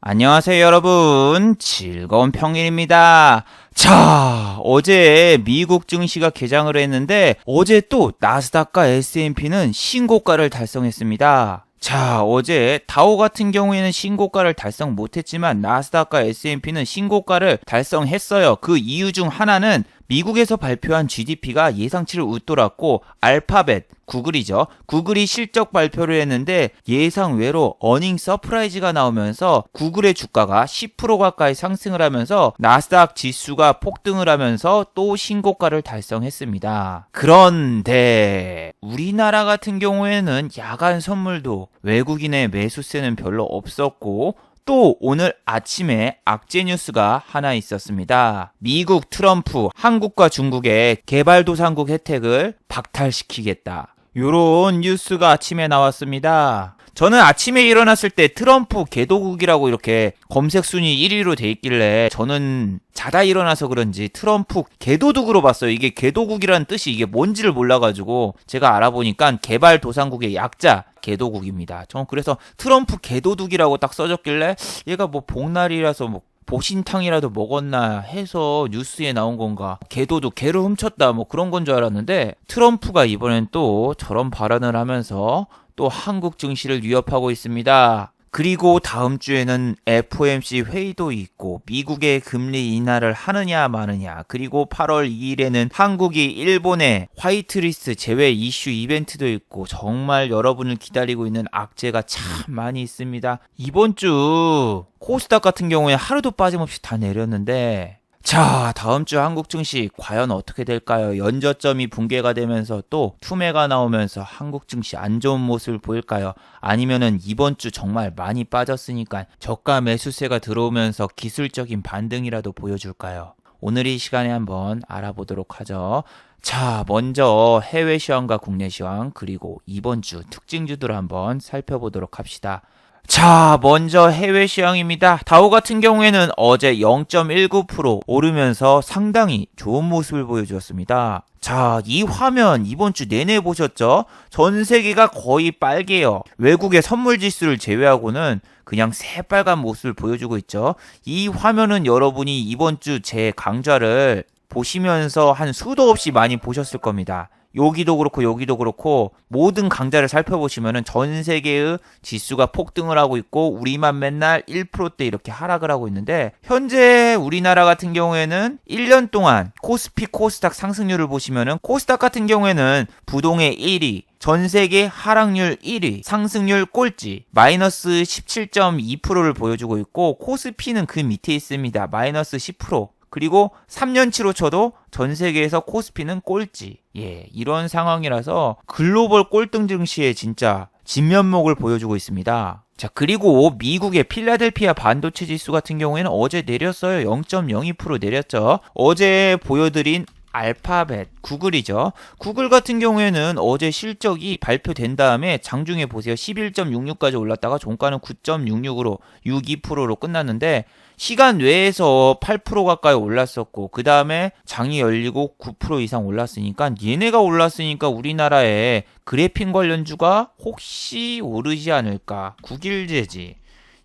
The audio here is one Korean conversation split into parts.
안녕하세요, 여러분. 즐거운 평일입니다. 자, 어제 미국 증시가 개장을 했는데 어제 또 나스닥과 S&P는 신고가를 달성했습니다. 자, 어제 다우 같은 경우에는 신고가를 달성 못했지만 나스닥과 S&P는 신고가를 달성했어요. 그 이유 중 하나는 미국에서 발표한 GDP가 예상치를 웃돌았고 알파벳, 구글이죠. 구글이 실적 발표를 했는데 예상외로 어닝 서프라이즈가 나오면서 구글의 주가가 10% 가까이 상승을 하면서 나스닥 지수가 폭등을 하면서 또 신고가를 달성했습니다. 그런데 우리나라 같은 경우에는 야간 선물도 외국인의 매수세는 별로 없었고 또 오늘 아침에 악재 뉴스가 하나 있었습니다. 미국 트럼프 한국과 중국의 개발도상국 혜택을 박탈시키겠다. 요런 뉴스가 아침에 나왔습니다. 저는 아침에 일어났을 때 트럼프 개도국이라고 이렇게 검색 순위 1위로 돼 있길래 저는 자다 일어나서 그런지 트럼프 개도국으로 봤어요. 이게 개도국이라는 뜻이 이게 뭔지를 몰라가지고 제가 알아보니까 개발도상국의 약자 개도국입니다. 저는 그래서 트럼프 개도국이라고 딱 써졌길래 얘가 뭐 복날이라서 뭐 보신탕이라도 먹었나 해서 뉴스에 나온 건가. 개도도 개를 훔쳤다 뭐 그런 건 줄 알았는데 트럼프가 이번엔 또 저런 발언을 하면서 또 한국 증시를 위협하고 있습니다. 그리고 다음 주에는 FOMC 회의도 있고 미국의 금리 인하를 하느냐 마느냐, 그리고 8월 2일에는 한국이 일본의 화이트리스트 제외 이슈 이벤트도 있고 정말 여러분을 기다리고 있는 악재가 참 많이 있습니다. 이번 주 코스닥 같은 경우에 하루도 빠짐없이 다 내렸는데 자, 다음 주 한국 증시 과연 어떻게 될까요? 연저점이 붕괴가 되면서 또 투매가 나오면서 한국 증시 안 좋은 모습을 보일까요? 아니면은 이번 주 정말 많이 빠졌으니까 저가 매수세가 들어오면서 기술적인 반등이라도 보여줄까요? 오늘 이 시간에 한번 알아보도록 하죠. 자, 먼저 해외 시황과 국내 시황 그리고 이번 주 특징주들을 한번 살펴보도록 합시다. 자, 먼저 해외 시황입니다. 다우 같은 경우에는 어제 0.19% 오르면서 상당히 좋은 모습을 보여주었습니다. 자, 이 화면 이번 주 내내 보셨죠? 전 세계가 거의 빨개요. 외국의 선물 지수를 제외하고는 그냥 새빨간 모습을 보여주고 있죠. 이 화면은 여러분이 이번 주 제 강좌를 보시면서 한 수도 없이 많이 보셨을 겁니다. 여기도 그렇고 모든 강좌를 살펴보시면은 전 세계의 지수가 폭등을 하고 있고 우리만 맨날 1%대 이렇게 하락을 하고 있는데 현재 우리나라 같은 경우에는 1년 동안 코스피 코스닥 상승률을 보시면은 코스닥 같은 경우에는 부동의 1위, 전 세계 하락률 1위, 상승률 꼴찌, 마이너스 17.2%를 보여주고 있고 코스피는 그 밑에 있습니다. 마이너스 10%. 그리고 3년치로 쳐도 전 세계에서 코스피는 꼴찌. 예, 이런 상황이라서 글로벌 꼴등 증시에 진짜 진면목을 보여주고 있습니다. 자, 그리고 미국의 필라델피아 반도체 지수 같은 경우에는 어제 내렸어요. 0.02% 내렸죠. 어제 보여드린 알파벳, 구글이죠. 구글 같은 경우에는 어제 실적이 발표된 다음에 장중에 보세요. 11.66까지 올랐다가 종가는 9.66으로 62%로 끝났는데 시간 외에서 8% 가까이 올랐었고 그 다음에 장이 열리고 9% 이상 올랐으니까 얘네가 올랐으니까 우리나라의 그래핀 관련주가 혹시 오르지 않을까. 국일제지.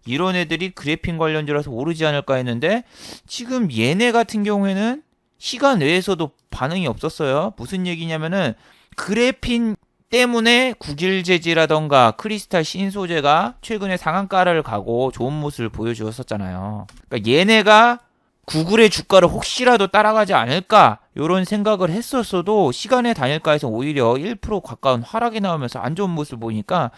이런 애들이 그래핀 관련주라서 오르지 않을까 했는데 지금 얘네 같은 경우에는 시간 외에서도 반응이 없었어요. 무슨 얘기냐면은 그래핀 때문에 국일재지라던가 크리스탈 신소재가 최근에 상한가를 가고 좋은 모습을 보여주었었잖아요. 그러니까 얘네가 구글의 주가를 혹시라도 따라가지 않을까 이런 생각을 했었어도 시간의 단일가에서 오히려 1% 가까운 하락이 나오면서 안 좋은 모습을 보니까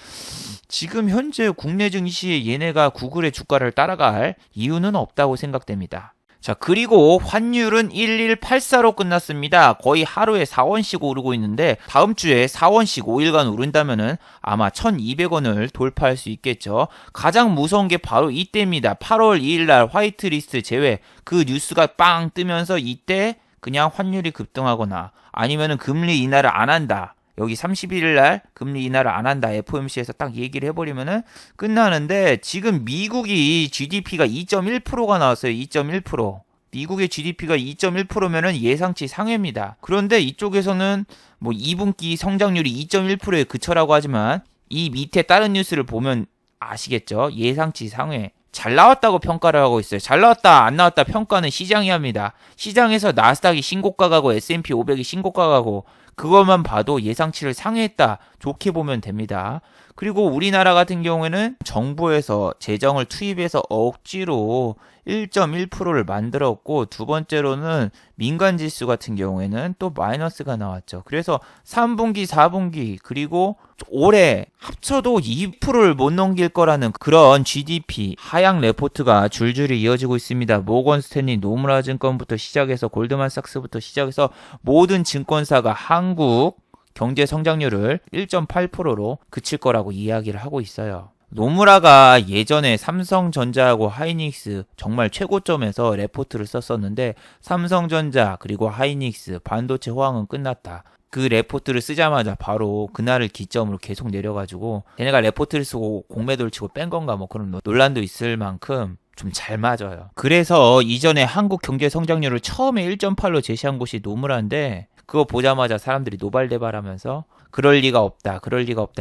지금 현재 국내 증시에 얘네가 구글의 주가를 따라갈 이유는 없다고 생각됩니다. 자, 그리고 환율은 1184로 끝났습니다. 거의 하루에 4원씩 오르고 있는데 다음 주에 4원씩 5일간 오른다면은 아마 1200원을 돌파할 수 있겠죠. 가장 무서운 게 바로 이때입니다. 8월 2일 날 화이트리스트 제외 그 뉴스가 빵 뜨면서 이때 그냥 환율이 급등하거나 아니면은 금리 인하를 안 한다. 여기 31일 날 금리 인하를 안 한다. FOMC에서 딱 얘기를 해버리면은 끝나는데 지금 미국이 GDP가 2.1%가 나왔어요. 2.1%. 미국의 GDP가 2.1%면은 예상치 상회입니다. 그런데 이쪽에서는 뭐 2분기 성장률이 2.1%에 그쳐라고 하지만 이 밑에 다른 뉴스를 보면 아시겠죠? 예상치 상회. 잘 나왔다고 평가를 하고 있어요. 잘 나왔다 안 나왔다 평가는 시장이 합니다. 시장에서 나스닥이 신고가 가고 S&P 500이 신고가 가고 그것만 봐도 예상치를 상회했다 좋게 보면 됩니다. 그리고 우리나라 같은 경우에는 정부에서 재정을 투입해서 억지로 1.1%를 만들었고, 두 번째로는 민간 지수 같은 경우에는 또 마이너스가 나왔죠. 그래서 3분기, 4분기 그리고 올해 합쳐도 2%를 못 넘길 거라는 그런 GDP 하향 레포트가 줄줄이 이어지고 있습니다. 모건 스탠리, 노무라 증권부터 시작해서 골드만삭스부터 시작해서 모든 증권사가 한국 경제 성장률을 1.8%로 그칠 거라고 이야기를 하고 있어요. 노무라가 예전에 삼성전자하고 하이닉스 정말 최고점에서 레포트를 썼었는데, 삼성전자 그리고 하이닉스 반도체 호황은 끝났다. 그 레포트를 쓰자마자 바로 그날을 기점으로 계속 내려가지고 걔네가 레포트를 쓰고 공매도를 치고 뺀 건가 뭐 그런 논란도 있을 만큼 좀 잘 맞아요. 그래서 이전에 한국 경제 성장률을 처음에 1.8로 제시한 곳이 노무라인데, 그거 보자마자 사람들이 노발대발하면서 그럴 리가 없다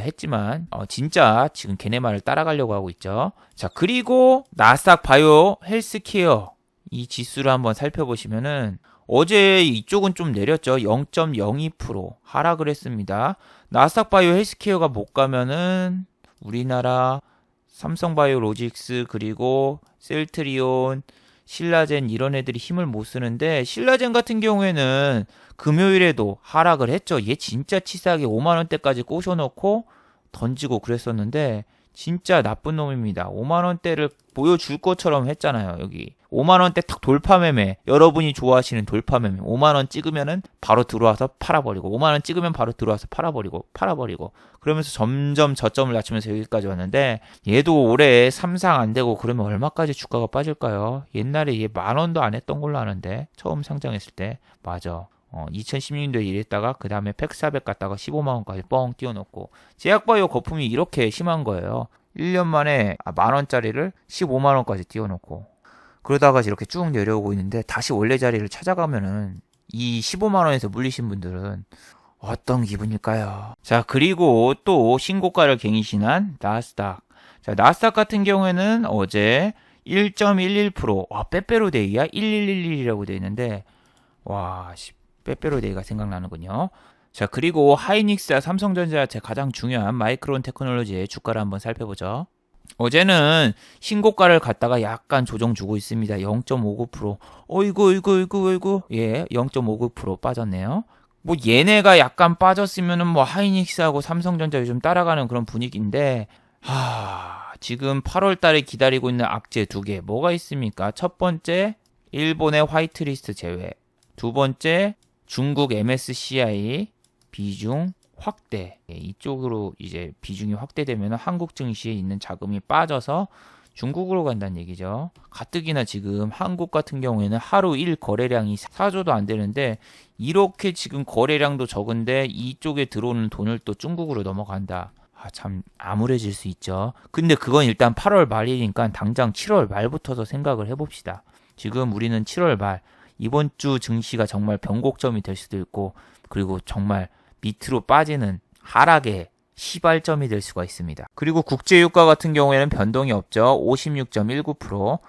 했지만 진짜 지금 걔네 말을 따라가려고 하고 있죠. 자, 그리고 나스닥 바이오 헬스케어 이 지수를 한번 살펴보시면은 어제 이쪽은 좀 내렸죠. 0.02% 하락을 했습니다. 나스닥 바이오 헬스케어가 못 가면은 우리나라 삼성바이오로직스 그리고 셀트리온, 신라젠 이런 애들이 힘을 못 쓰는데, 신라젠 같은 경우에는 금요일에도 하락을 했죠. 얘 진짜 치사하게 5만원대까지 꼬셔놓고 던지고 그랬었는데 진짜 나쁜 놈입니다. 5만원대를 보여줄 것처럼 했잖아요. 여기 5만원대 탁 돌파매매, 여러분이 좋아하시는 돌파매매, 5만원 찍으면은 바로 들어와서 팔아버리고 5만원 찍으면 바로 들어와서 팔아버리고 그러면서 점점 저점을 낮추면서 여기까지 왔는데, 얘도 올해 3상 안되고 그러면 얼마까지 주가가 빠질까요? 옛날에 얘 만원도 안 했던 걸로 아는데, 처음 상장했을 때. 맞아. 2016년도에 이랬다가 그 다음에 팩400 갔다가 15만원까지 뻥 띄워놓고, 제약바이오 거품이 이렇게 심한 거예요. 1년 만에 만원짜리를 15만원까지 띄워놓고, 그러다가 이렇게 쭉 내려오고 있는데, 다시 원래 자리를 찾아가면은 이 15만원에서 물리신 분들은 어떤 기분일까요? 자, 그리고 또 신고가를 갱신한 나스닥. 자, 나스닥 같은 경우에는 어제 1.11%, 와, 빼빼로데이야? 1111이라고 돼 있는데, 와, 빼빼로데이가 생각나는군요. 자, 그리고 하이닉스와 삼성전자 제 가장 중요한 마이크론 테크놀로지의 주가를 한번 살펴보죠. 어제는 신고가를 갖다가 약간 조정 주고 있습니다. 0.59%. 어이구. 예, 0.59% 빠졌네요. 뭐 얘네가 약간 빠졌으면은 뭐 하이닉스하고 삼성전자 요즘 따라가는 그런 분위기인데, 지금 8월 달에 기다리고 있는 악재 두 개 뭐가 있습니까? 첫 번째, 일본의 화이트리스트 제외. 두 번째, 중국 MSCI 비중 확대. 이쪽으로 이제 비중이 확대되면 한국 증시에 있는 자금이 빠져서 중국으로 간다는 얘기죠. 가뜩이나 지금 한국 같은 경우에는 하루 1 거래량이 4조도 안 되는데, 이렇게 지금 거래량도 적은데 이쪽에 들어오는 돈을 또 중국으로 넘어간다. 참 암울해질 수 있죠. 근데 그건 일단 8월 말이니까 당장 7월 말부터서 생각을 해봅시다. 지금 우리는 7월 말, 이번 주 증시가 정말 변곡점이 될 수도 있고, 그리고 정말 밑으로 빠지는 하락의 시발점이 될 수가 있습니다. 그리고 국제유가 같은 경우에는 변동이 없죠. 56.19%.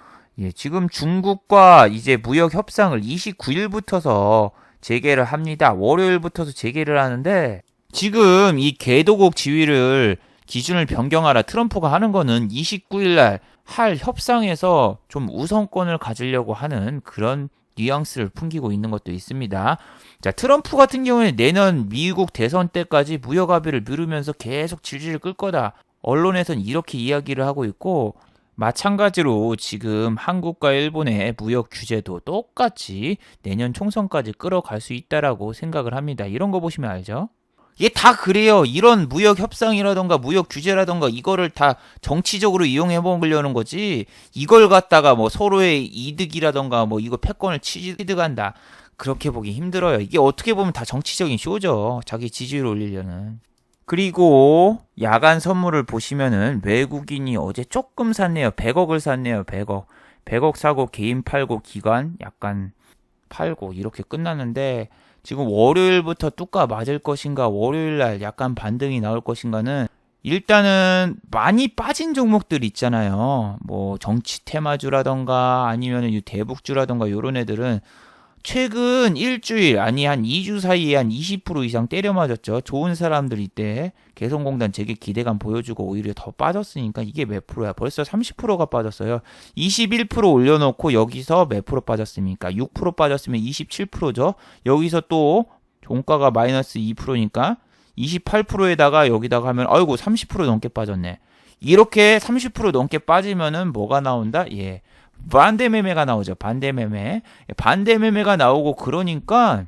예, 지금 중국과 이제 무역 협상을 29일부터서 재개를 합니다. 월요일부터서 재개를 하는데, 지금 이 개도국 지위를 기준을 변경하라 트럼프가 하는 거는 29일 날 할 협상에서 좀 우선권을 가지려고 하는 그런 뉘앙스를 풍기고 있는 것도 있습니다. 자, 트럼프 같은 경우에 내년 미국 대선 때까지 무역 합의를 미루면서 계속 질질 끌 거다. 언론에선 이렇게 이야기를 하고 있고, 마찬가지로 지금 한국과 일본의 무역 규제도 똑같이 내년 총선까지 끌어갈 수 있다라고 생각을 합니다. 이런 거 보시면 알죠? 이게 다 그래요. 이런 무역 협상이라던가 무역 규제라던가 이거를 다 정치적으로 이용해 먹으려는 거지, 이걸 갖다가 뭐 서로의 이득이라던가 뭐 이거 패권을 취득한다, 그렇게 보기 힘들어요. 이게 어떻게 보면 다 정치적인 쇼죠. 자기 지지율 올리려는. 그리고 야간 선물을 보시면은 외국인이 어제 조금 샀네요. 100억을 샀네요. 100억 사고 개인 팔고 기관 약간 팔고 이렇게 끝났는데, 지금 월요일부터 뚜까 맞을 것인가, 월요일날 약간 반등이 나올 것인가는 일단은 많이 빠진 종목들 있잖아요. 뭐 정치 테마주라던가 아니면은 이 대북주라던가 요런 애들은 최근 일주일 아니 한 2주 사이에 한 20% 이상 때려 맞았죠. 좋은 사람들 이때 개성공단 재개 기대감 보여주고 오히려 더 빠졌으니까 이게 몇 프로야? 벌써 30%가 빠졌어요. 21% 올려놓고 여기서 몇 프로 빠졌습니까? 6% 빠졌으면 27%죠. 여기서 또 종가가 마이너스 2%니까 28%에다가 여기다가 하면 아이고 30% 넘게 빠졌네. 이렇게 30% 넘게 빠지면은 뭐가 나온다? 예. 반대 매매가 나오죠. 반대 매매. 반대 매매가 나오고 그러니까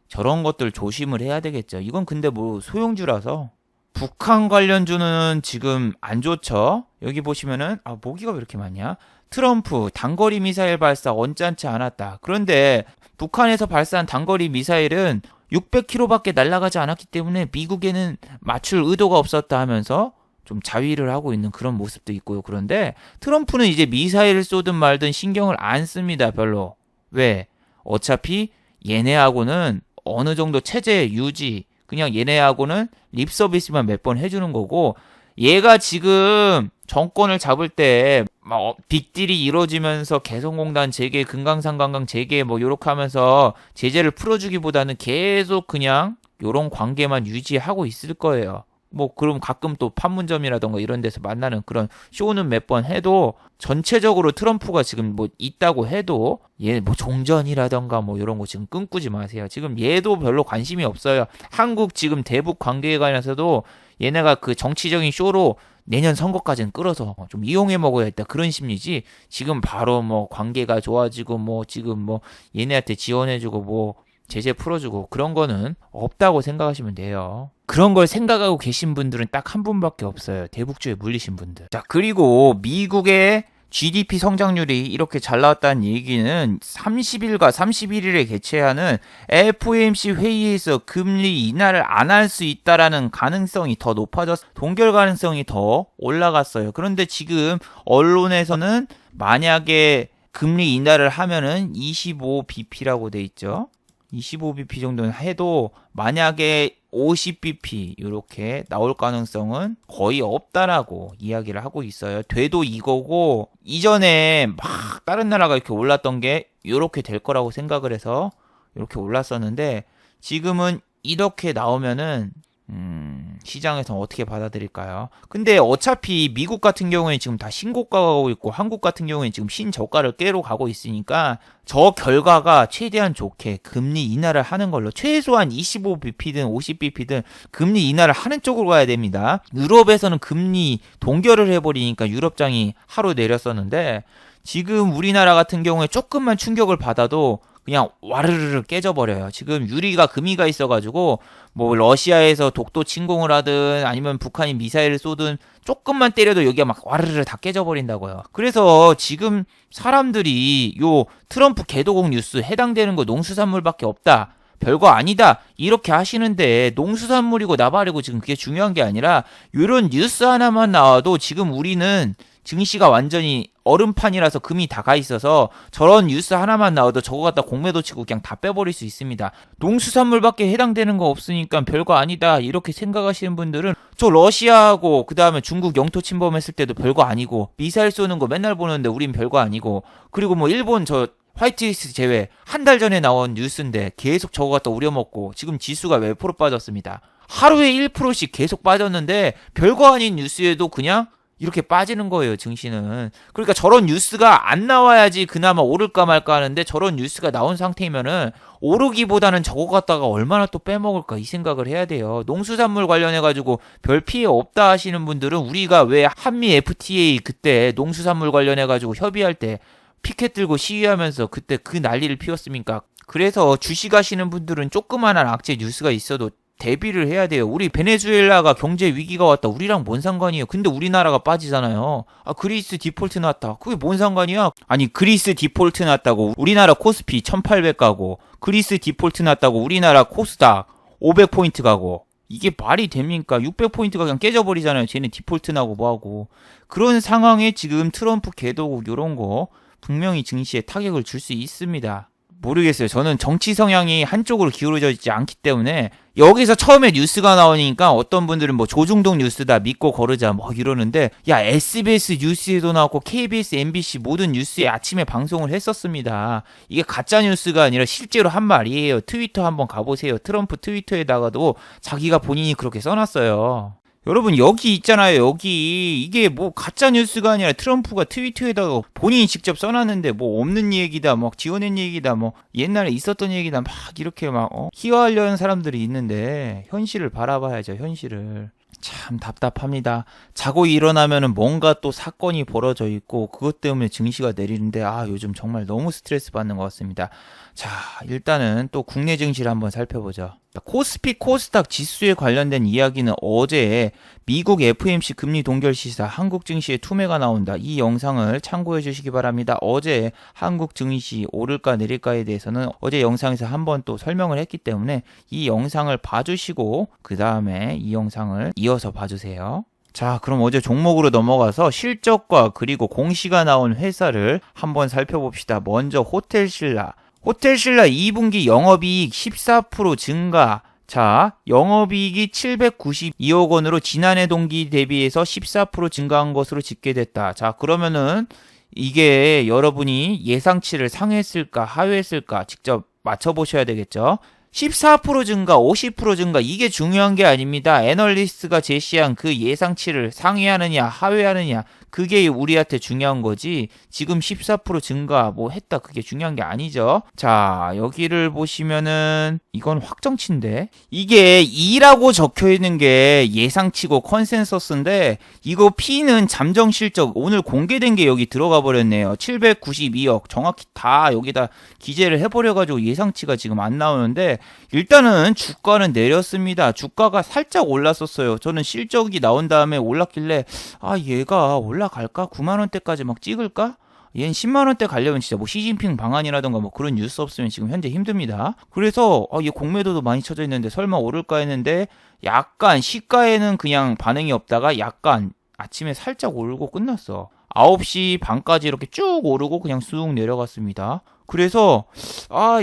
저런 것들 조심을 해야 되겠죠. 이건 근데 뭐 소형주라서 북한 관련주는 지금 안 좋죠. 여기 보시면은 모기가 왜 이렇게 많냐? 트럼프 단거리 미사일 발사 언짢지 않았다. 그런데 북한에서 발사한 단거리 미사일은 600km밖에 날아가지 않았기 때문에 미국에는 맞출 의도가 없었다 하면서 좀 자위를 하고 있는 그런 모습도 있고요. 그런데 트럼프는 이제 미사일을 쏘든 말든 신경을 안 씁니다. 별로. 왜? 어차피 얘네하고는 어느 정도 체제 유지, 그냥 얘네하고는 립 서비스만 몇 번 해주는 거고, 얘가 지금 정권을 잡을 때 막 빅딜이 이루어지면서 개성공단 재개, 금강산관광 재개 뭐 요렇게 하면서 제재를 풀어주기보다는 계속 그냥 요런 관계만 유지하고 있을 거예요. 뭐 그럼 가끔 또 판문점이라던가 이런 데서 만나는 그런 쇼는 몇 번 해도 전체적으로 트럼프가 지금 뭐 있다고 해도 얘 뭐 종전이라던가 뭐 이런 거 지금 꿈꾸지 마세요. 지금 얘도 별로 관심이 없어요. 한국 지금 대북 관계에 관해서도 얘네가 그 정치적인 쇼로 내년 선거까지는 끌어서 좀 이용해 먹어야겠다 그런 심리지. 지금 바로 뭐 관계가 좋아지고 뭐 지금 뭐 얘네한테 지원해주고 뭐 제재 풀어주고 그런 거는 없다고 생각하시면 돼요. 그런 걸 생각하고 계신 분들은 딱 한 분밖에 없어요. 대북주에 물리신 분들. 자, 그리고 미국의 GDP 성장률이 이렇게 잘 나왔다는 얘기는 30일과 31일에 개최하는 FOMC 회의에서 금리 인하를 안 할 수 있다라는 가능성이 더 높아져서 동결 가능성이 더 올라갔어요. 그런데 지금 언론에서는 만약에 금리 인하를 하면은 25bp라고 돼 있죠. 25bp 정도는 해도 만약에 50bp 이렇게 나올 가능성은 거의 없다라고 이야기를 하고 있어요. 돼도 이거고 이전에 막 다른 나라가 이렇게 올랐던 게 이렇게 될 거라고 생각을 해서 이렇게 올랐었는데 지금은 이렇게 나오면은 시장에서 어떻게 받아들일까요? 근데 어차피 미국 같은 경우에 지금 다 신고가 가고 있고 한국 같은 경우에 지금 신저가를 깨러 가고 있으니까 저 결과가 최대한 좋게 금리 인하를 하는 걸로 최소한 25bp든 50bp든 금리 인하를 하는 쪽으로 가야 됩니다. 유럽에서는 금리 동결을 해버리니까 유럽장이 하루 내렸었는데 지금 우리나라 같은 경우에 조금만 충격을 받아도 그냥 와르르르 깨져버려요. 지금 유리가 금이가 있어가지고 뭐 러시아에서 독도 침공을 하든 아니면 북한이 미사일을 쏘든 조금만 때려도 여기가 막 와르르르 다 깨져버린다고요. 그래서 지금 사람들이 요 트럼프 개도국 뉴스 해당되는 거 농수산물밖에 없다. 별거 아니다. 이렇게 하시는데 농수산물이고 나발이고 지금 그게 중요한 게 아니라 이런 뉴스 하나만 나와도 지금 우리는 증시가 완전히 얼음판이라서 금이 다 가 있어서 저런 뉴스 하나만 나와도 저거 갖다 공매도 치고 그냥 다 빼버릴 수 있습니다. 농수산물밖에 해당되는 거 없으니까 별거 아니다 이렇게 생각하시는 분들은 저 러시아하고 그 다음에 중국 영토 침범했을 때도 별거 아니고 미사일 쏘는 거 맨날 보는데 우린 별거 아니고 그리고 뭐 일본 저 화이트리스트 제외 한 달 전에 나온 뉴스인데 계속 저거 갖다 우려먹고 지금 지수가 몇 프로 빠졌습니다. 하루에 1%씩 계속 빠졌는데 별거 아닌 뉴스에도 그냥 이렇게 빠지는 거예요, 증시는. 그러니까 저런 뉴스가 안 나와야지 그나마 오를까 말까 하는데 저런 뉴스가 나온 상태이면은 오르기보다는 저거 갖다가 얼마나 또 빼먹을까 이 생각을 해야 돼요. 농수산물 관련해가지고 별 피해 없다 하시는 분들은 우리가 왜 한미 FTA 그때 농수산물 관련해가지고 협의할 때 피켓 들고 시위하면서 그때 그 난리를 피웠습니까? 그래서 주식하시는 분들은 조그마한 악재 뉴스가 있어도 대비를 해야 돼요. 우리 베네수엘라가 경제 위기가 왔다. 우리랑 뭔 상관이에요? 근데 우리나라가 빠지잖아요. 그리스 디폴트 났다. 그게 뭔 상관이야? 아니 그리스 디폴트 났다고 우리나라 코스피 1800 가고 그리스 디폴트 났다고 우리나라 코스닥 500포인트 가고 이게 말이 됩니까? 600포인트가 그냥 깨져버리잖아요. 쟤는 디폴트 나고 뭐하고. 그런 상황에 지금 트럼프 개도국 요런 거 분명히 증시에 타격을 줄 수 있습니다. 모르겠어요. 저는 정치 성향이 한쪽으로 기울어져 있지 않기 때문에 여기서 처음에 뉴스가 나오니까 어떤 분들은 뭐 조중동 뉴스다 믿고 거르자 뭐 이러는데 야 SBS 뉴스에도 나왔고 KBS, MBC 모든 뉴스에 아침에 방송을 했었습니다. 이게 가짜 뉴스가 아니라 실제로 한 말이에요. 트위터 한번 가보세요. 트럼프 트위터에다가도 자기가 본인이 그렇게 써놨어요. 여러분 여기 있잖아요. 여기 이게 뭐 가짜 뉴스가 아니라 트럼프가 트위터에다가 본인이 직접 써놨는데 뭐 없는 얘기다 뭐 지어낸 얘기다 뭐 옛날에 있었던 얘기다 막 이렇게 막 희화하려는 사람들이 있는데 현실을 바라봐야죠. 현실을. 참 답답합니다. 자고 일어나면은 뭔가 또 사건이 벌어져 있고 그것 때문에 증시가 내리는데 요즘 정말 너무 스트레스 받는 것 같습니다. 자, 일단은 또 국내 증시를 한번 살펴보죠. 코스피 코스닥 지수에 관련된 이야기는 어제 미국 FOMC 금리 동결 시사 한국 증시에 투매가 나온다. 이 영상을 참고해 주시기 바랍니다. 어제 한국 증시 오를까 내릴까에 대해서는 어제 영상에서 한번 또 설명을 했기 때문에 이 영상을 봐주시고 그 다음에 이 영상을 이어서 봐주세요. 자, 그럼 어제 종목으로 넘어가서 실적과 그리고 공시가 나온 회사를 한번 살펴봅시다. 먼저 호텔신라 2분기 영업이익 14% 증가. 자, 영업이익이 792억 원으로 지난해 동기 대비해서 14% 증가한 것으로 집계됐다. 자, 그러면은 이게 여러분이 예상치를 상회했을까 하회했을까 직접 맞춰보셔야 되겠죠. 14% 증가, 50% 증가 이게 중요한 게 아닙니다. 애널리스트가 제시한 그 예상치를 상회하느냐 하회하느냐 그게 우리한테 중요한 거지 지금 14% 증가 뭐 했다 그게 중요한 게 아니죠. 자, 여기를 보시면은 이건 확정치인데 이게 2라고 적혀있는 게 예상치고 컨센서스인데 이거 P는 잠정 실적 오늘 공개된 게 여기 들어가 버렸네요. 792억 정확히 다 여기다 기재를 해버려가지고 예상치가 지금 안 나오는데 일단은 주가는 내렸습니다. 주가가 살짝 올랐었어요. 저는 실적이 나온 다음에 올랐길래 얘가 올라갈까? 9만원대까지 막 찍을까? 얘는 10만원대 가려면 진짜 뭐 시진핑 방안이라던가 뭐 그런 뉴스 없으면 지금 현재 힘듭니다. 그래서 얘 공매도도 많이 쳐져 있는데 설마 오를까 했는데 약간 시가에는 그냥 반응이 없다가 약간 아침에 살짝 오르고 끝났어. 9시 반까지 이렇게 쭉 오르고 그냥 쑥 내려갔습니다. 그래서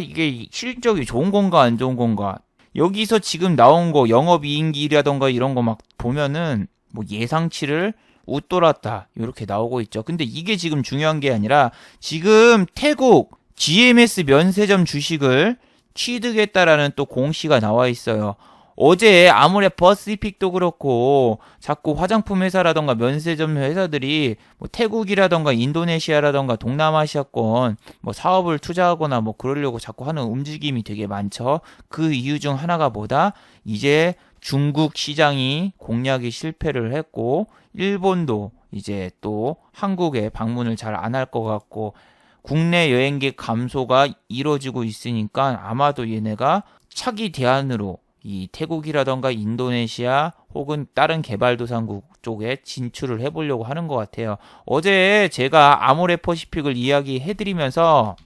이게 실적이 좋은 건가 안 좋은 건가 여기서 지금 나온 거 영업이익이라던가 이런 거 막 보면은 뭐 예상치를 웃돌았다 이렇게 나오고 있죠. 근데 이게 지금 중요한 게 아니라 지금 태국 GMS 면세점 주식을 취득했다라는 또 공시가 나와 있어요. 어제 아무래 퍼시픽도 그렇고 자꾸 화장품 회사라던가 면세점 회사들이 뭐 태국이라던가 인도네시아라던가 동남아시아권 뭐 사업을 투자하거나 뭐 그러려고 자꾸 하는 움직임이 되게 많죠. 그 이유 중 하나가 뭐다? 이제 중국 시장이 공략이 실패를 했고 일본도 이제 또 한국에 방문을 잘 안 할 것 같고 국내 여행객 감소가 이루어지고 있으니까 아마도 얘네가 차기 대안으로 이 태국이라던가 인도네시아 혹은 다른 개발도상국 쪽에 진출을 해보려고 하는 것 같아요. 어제 제가 아모레퍼시픽을 이야기해드리면서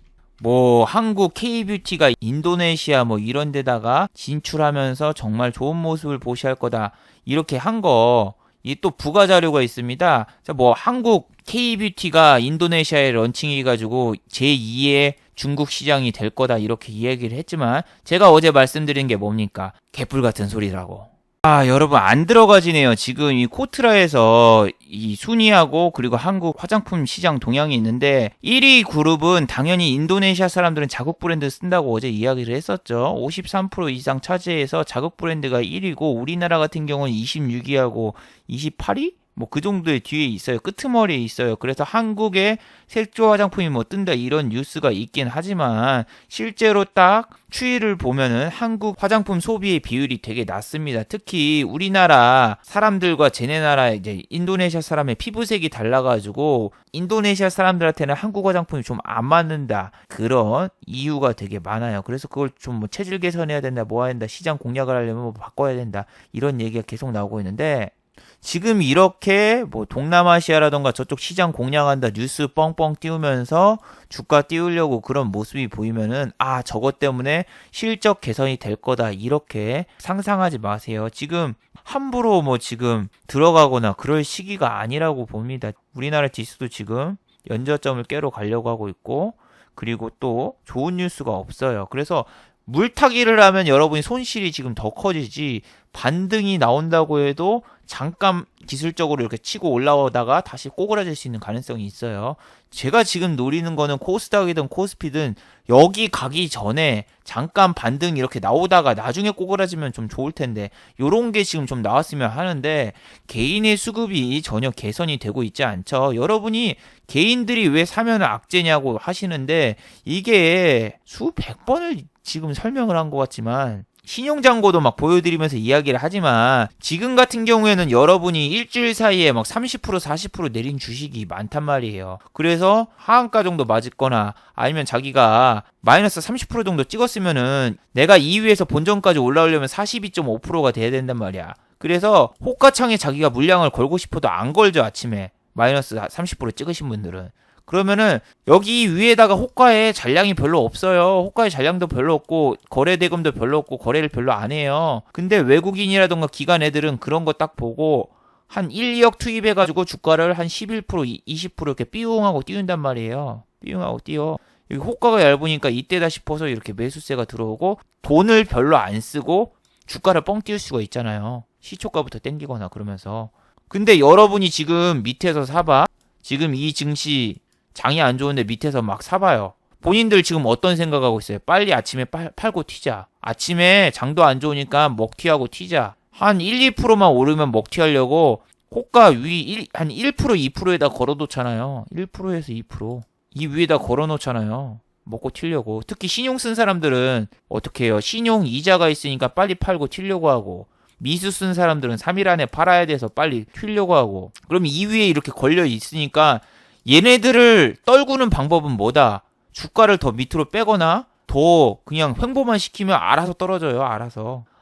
뭐 한국 K뷰티가 인도네시아 뭐 이런 데다가 진출하면서 정말 좋은 모습을 보시할 거다 이렇게 한 거 이 또 부가 자료가 있습니다. 자, 뭐 한국 K뷰티가 인도네시아에 런칭해가지고 제2의 중국 시장이 될 거다 이렇게 이야기를 했지만 제가 어제 말씀드린 게 뭡니까? 개뿔 같은 소리라고. 여러분 안 들어가지네요. 지금 이 코트라에서 이 순위하고 그리고 한국 화장품 시장 동향이 있는데 1위 그룹은 당연히 인도네시아 사람들은 자국 브랜드 쓴다고 어제 이야기를 했었죠. 53% 이상 차지해서 자국 브랜드가 1위고 우리나라 같은 경우는 26위하고 28위? 뭐 그 정도의 뒤에 있어요. 끄트머리에 있어요. 그래서 한국의 색조 화장품이 뭐 뜬다 이런 뉴스가 있긴 하지만 실제로 딱 추이를 보면은 한국 화장품 소비의 비율이 되게 낮습니다. 특히 우리나라 사람들과 쟤네 나라 이제 인도네시아 사람의 피부색이 달라가지고 인도네시아 사람들한테는 한국 화장품이 좀 안 맞는다 그런 이유가 되게 많아요. 그래서 그걸 좀 뭐 체질 개선해야 된다 뭐 해야 된다 시장 공략을 하려면 뭐 바꿔야 된다 이런 얘기가 계속 나오고 있는데 지금 이렇게 뭐 동남아시아라던가 저쪽 시장 공략한다 뉴스 뻥뻥 띄우면서 주가 띄우려고 그런 모습이 보이면은 저것 때문에 실적 개선이 될 거다 이렇게 상상하지 마세요. 지금 함부로 뭐 지금 들어가거나 그럴 시기가 아니라고 봅니다. 우리나라 지수도 지금 연저점을 깨러 가려고 하고 있고 그리고 또 좋은 뉴스가 없어요. 그래서 물타기를 하면 여러분이 손실이 지금 더 커지지, 반등이 나온다고 해도 잠깐 기술적으로 이렇게 치고 올라오다가 다시 꼬그라질 수 있는 가능성이 있어요. 제가 지금 노리는 거는 코스닥이든 코스피든 여기 가기 전에 잠깐 반등 이렇게 나오다가 나중에 꼬그라지면 좀 좋을 텐데, 요런 게 지금 좀 나왔으면 하는데 개인의 수급이 전혀 개선이 되고 있지 않죠. 여러분이 개인들이 왜 사면 악재냐고 하시는데, 이게 수백 번을 지금 설명을 한 것 같지만 신용잔고도 막 보여드리면서 이야기를 하지만, 지금 같은 경우에는 여러분이 일주일 사이에 막 30% 40% 내린 주식이 많단 말이에요. 그래서 하한가 정도 맞았거나 아니면 자기가 마이너스 30% 정도 찍었으면은 내가 2위에서 본전까지 올라오려면 42.5%가 돼야 된단 말이야. 그래서 호가창에 자기가 물량을 걸고 싶어도 안 걸죠. 아침에 마이너스 30% 찍으신 분들은. 그러면은 여기 위에다가 호가에 잔량이 별로 없어요. 호가에 잔량도 별로 없고 거래 대금도 별로 없고 거래를 별로 안 해요. 근데 외국인이라던가 기관 애들은 그런 거 딱 보고 한 1, 2억 투입해가지고 주가를 한 11%, 20% 이렇게 삐용하고 띄운단 말이에요. 삐용하고 띄워. 여기 호가가 얇으니까 이때다 싶어서 이렇게 매수세가 들어오고 돈을 별로 안 쓰고 주가를 뻥 띄울 수가 있잖아요. 시초가부터 땡기거나 그러면서. 근데 여러분이 지금 밑에서 사봐. 지금 이 증시 장이 안 좋은데 밑에서 막 사봐요. 본인들 지금 어떤 생각하고 있어요? 빨리 아침에 팔고 튀자. 아침에 장도 안 좋으니까 먹튀하고 튀자. 한 1, 2%만 오르면 먹튀하려고 호가 위 한 1%, 2%에다 걸어놓잖아요. 1%에서 2%. 이 위에다 걸어놓잖아요. 먹고 튀려고. 특히 신용 쓴 사람들은 어떻게 해요? 신용 이자가 있으니까 빨리 팔고 튀려고 하고, 미수 쓴 사람들은 3일 안에 팔아야 돼서 빨리 튀려고 하고. 그럼 이 위에 이렇게 걸려 있으니까 얘네들을 떨구는 방법은 뭐다? 주가를 더 밑으로 빼거나 더 그냥 횡보만 시키면 알아서 떨어져요.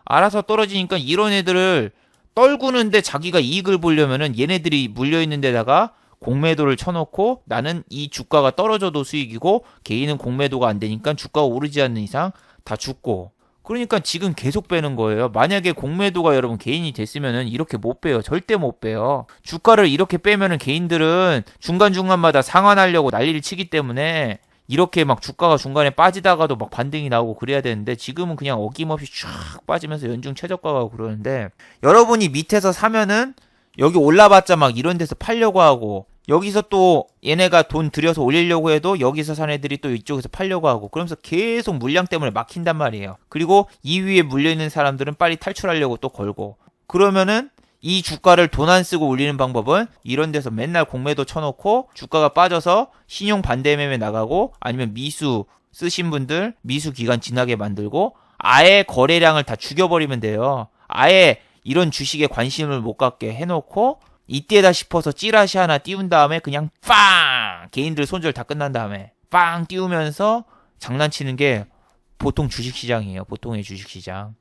알아서 떨어지니까 이런 애들을 떨구는데 자기가 이익을 보려면은 얘네들이 물려있는 데다가 공매도를 쳐놓고, 나는 이 주가가 떨어져도 수익이고 개인은 공매도가 안 되니까 주가가 오르지 않는 이상 다 죽고. 그러니까 지금 계속 빼는 거예요. 만약에 공매도가 여러분 개인이 됐으면은 이렇게 못 빼요. 절대 못 빼요. 주가를 이렇게 빼면은 개인들은 중간중간마다 상환하려고 난리를 치기 때문에 이렇게 막 주가가 중간에 빠지다가도 막 반등이 나오고 그래야 되는데, 지금은 그냥 어김없이 쫙 빠지면서 연중 최저가 가고 그러는데, 여러분이 밑에서 사면은 여기 올라봤자 막 이런 데서 팔려고 하고, 여기서 또 얘네가 돈 들여서 올리려고 해도 여기서 산 애들이 또 이쪽에서 팔려고 하고, 그러면서 계속 물량 때문에 막힌단 말이에요. 그리고 이 위에 물려있는 사람들은 빨리 탈출하려고 또 걸고. 그러면은 이 주가를 돈 안 쓰고 올리는 방법은 이런 데서 맨날 공매도 쳐놓고 주가가 빠져서 신용 반대 매매 나가고, 아니면 미수 쓰신 분들 미수 기간 지나게 만들고 아예 거래량을 다 죽여버리면 돼요. 아예 이런 주식에 관심을 못 갖게 해놓고 이때다 싶어서 찌라시 하나 띄운 다음에 그냥 빵! 개인들 손절 다 끝난 다음에 빵! 띄우면서 장난치는 게 보통 주식시장이에요. 보통의 주식시장.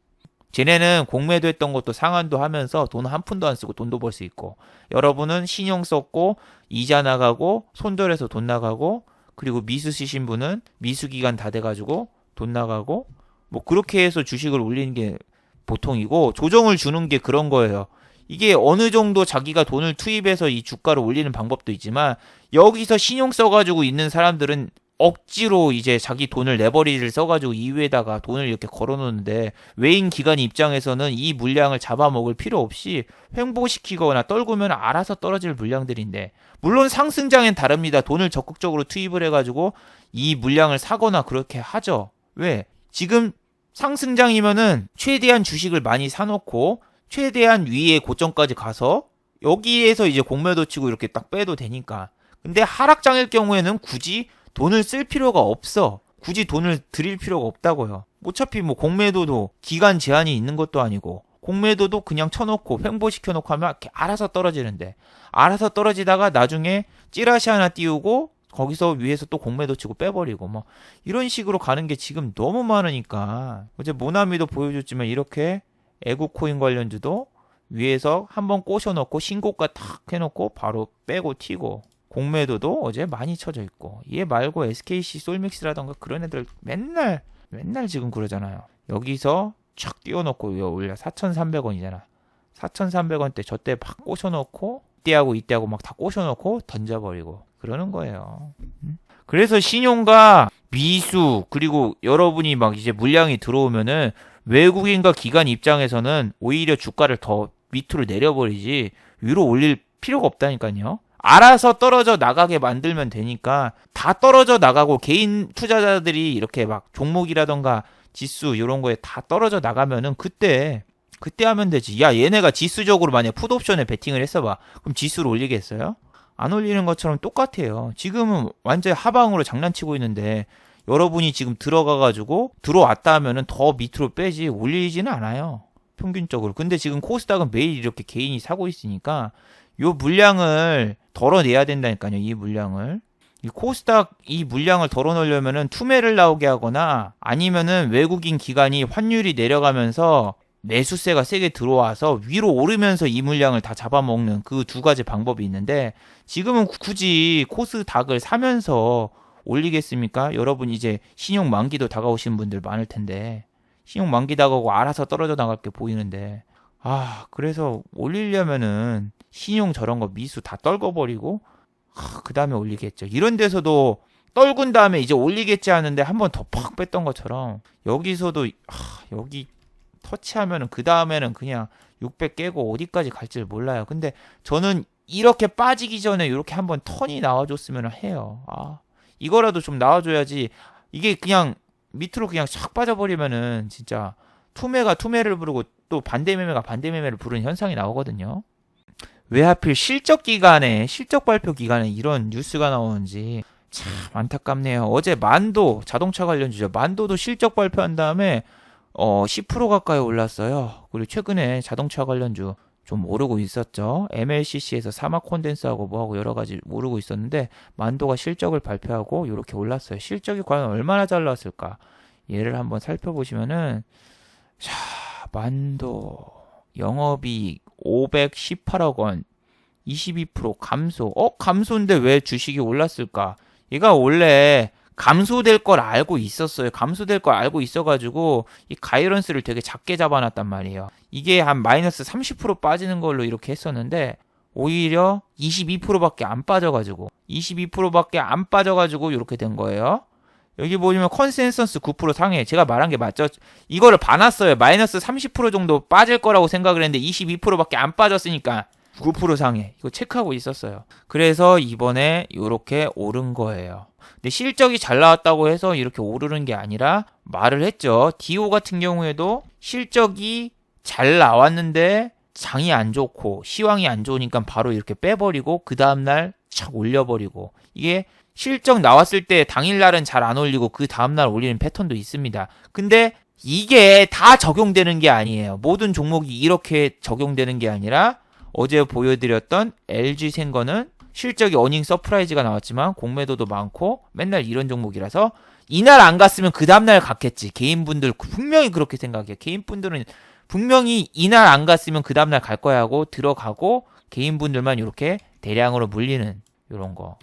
쟤네는 공매도 했던 것도 상환도 하면서 돈 한 푼도 안 쓰고 돈도 벌 수 있고, 여러분은 신용 썼고 이자 나가고 손절해서 돈 나가고, 그리고 미수 쓰신 분은 미수 기간 다 돼가지고 돈 나가고, 뭐 그렇게 해서 주식을 올리는 게 보통이고, 조정을 주는 게 그런 거예요. 이게 어느 정도 자기가 돈을 투입해서 이 주가를 올리는 방법도 있지만, 여기서 신용 써가지고 있는 사람들은 억지로 이제 자기 돈을 레버리지를 써가지고 이 위에다가 돈을 이렇게 걸어놓는데, 외인 기관 입장에서는 이 물량을 잡아먹을 필요 없이 횡보시키거나 떨구면 알아서 떨어질 물량들인데, 물론 상승장엔 다릅니다. 돈을 적극적으로 투입을 해가지고 이 물량을 사거나 그렇게 하죠. 왜? 지금 상승장이면은 최대한 주식을 많이 사놓고 최대한 위에 고점까지 가서 여기에서 이제 공매도 치고 이렇게 딱 빼도 되니까. 근데 하락장일 경우에는 굳이 돈을 쓸 필요가 없어. 굳이 돈을 들일 필요가 없다고요. 어차피 뭐 공매도도 기간 제한이 있는 것도 아니고, 공매도도 그냥 쳐놓고 횡보시켜놓고 하면 알아서 떨어지는데, 알아서 떨어지다가 나중에 찌라시 하나 띄우고 거기서 위에서 또 공매도 치고 빼버리고, 뭐 이런 식으로 가는 게 지금 너무 많으니까. 어제 모나미도 보여줬지만 이렇게 애국코인 관련주도 위에서 한번 꼬셔놓고 신고가 탁 해놓고 바로 빼고 튀고, 공매도도 어제 많이 쳐져 있고, 얘 말고 SKC 솔믹스라던가 그런 애들 맨날 지금 그러잖아요. 여기서 촥 띄워놓고 위에 올려 4,300원이잖아. 4,300원대 저때 막 꼬셔놓고 이때하고 막 다 꼬셔놓고 던져버리고 그러는 거예요. 그래서 신용과 미수, 그리고 여러분이 막 이제 물량이 들어오면은 외국인과 기관 입장에서는 오히려 주가를 더 밑으로 내려버리지 위로 올릴 필요가 없다니까요. 알아서 떨어져 나가게 만들면 되니까 다 떨어져 나가고 개인 투자자들이 이렇게 막 종목이라던가 지수 이런 거에 다 떨어져 나가면은 그때 하면 되지. 야, 얘네가 지수적으로 만약 풋옵션에 베팅을 했어봐. 그럼 지수를 올리겠어요? 안 올리는 것처럼 똑같아요. 지금은 완전 하방으로 장난치고 있는데 여러분이 지금 들어가가지고 들어왔다 하면은 더 밑으로 빼지 올리지는 않아요. 평균적으로. 근데 지금 코스닥은 매일 이렇게 개인이 사고 있으니까 요 물량을 덜어내야 된다니까요. 이 물량을. 이 코스닥 이 물량을 덜어놓으려면은 투매를 나오게 하거나 아니면은 외국인 기관이 환율이 내려가면서 매수세가 세게 들어와서 위로 오르면서 이 물량을 다 잡아먹는 그 두 가지 방법이 있는데 지금은 굳이 코스닥을 사면서 올리겠습니까? 여러분 이제 신용 만기도 다가오신 분들 많을 텐데 신용 만기 다가오고 알아서 떨어져 나갈 게 보이는데 그래서 올리려면은 신용 저런 거 미수 다 떨궈버리고 그 다음에 올리겠죠. 이런 데서도 떨군 다음에 이제 올리겠지 하는데 한 번 더 팍 뺐던 것처럼 여기서도 여기 터치하면은 그 다음에는 그냥 600 깨고 어디까지 갈지를 몰라요. 근데 저는 이렇게 빠지기 전에 이렇게 한번 턴이 나와줬으면 해요. 이거라도 좀 나와줘야지. 이게 그냥 밑으로 그냥 싹 빠져버리면은 진짜 투매가 투매를 부르고 또 반대매매가 반대매매를 부르는 현상이 나오거든요. 왜 하필 실적 발표 기간에 이런 뉴스가 나오는지 참 안타깝네요. 어제 만도 자동차 관련주죠. 만도도 실적 발표한 다음에 10% 가까이 올랐어요. 그리고 최근에 자동차 관련주 좀 오르고 있었죠. MLCC에서 사막 콘덴스하고 뭐하고 여러 가지 오르고 있었는데 만도가 실적을 발표하고 이렇게 올랐어요. 실적이 과연 얼마나 잘 나왔을까? 얘를 한번 살펴보시면은 자, 만도 영업이익 518억 원 22% 감소. 감소인데 왜 주식이 올랐을까? 얘가 원래 감소될 걸 알고 있었어요. 감소될 걸 알고 있어가지고 이 가이런스를 되게 작게 잡아놨단 말이에요. 이게 한 마이너스 30% 빠지는 걸로 이렇게 했었는데 오히려 22%밖에 안 빠져가지고 이렇게 된 거예요. 여기 보시면 컨센서스 9% 상해. 제가 말한 게 맞죠? 이거를 봐놨어요. 마이너스 30% 정도 빠질 거라고 생각을 했는데 22%밖에 안 빠졌으니까 9% 상해. 이거 체크하고 있었어요. 그래서 이번에 이렇게 오른 거예요. 근데 실적이 잘 나왔다고 해서 이렇게 오르는 게 아니라 말을 했죠. 디오 같은 경우에도 실적이 잘 나왔는데 장이 안 좋고 시황이 안 좋으니까 바로 이렇게 빼버리고 그 다음날 착 올려버리고 이게 실적 나왔을 때 당일날은 잘 안 올리고 그 다음날 올리는 패턴도 있습니다. 근데 이게 다 적용되는 게 아니에요. 모든 종목이 이렇게 적용되는 게 아니라 어제 보여드렸던 LG생건은 실적이 어닝 서프라이즈가 나왔지만 공매도도 많고 맨날 이런 종목이라서 이날 안 갔으면 그 다음날 갔겠지. 개인분들 분명히 그렇게 생각해요. 개인분들은 분명히 이날 안 갔으면 그 다음날 갈 거야 하고 들어가고 개인분들만 이렇게 대량으로 물리는 이런 거.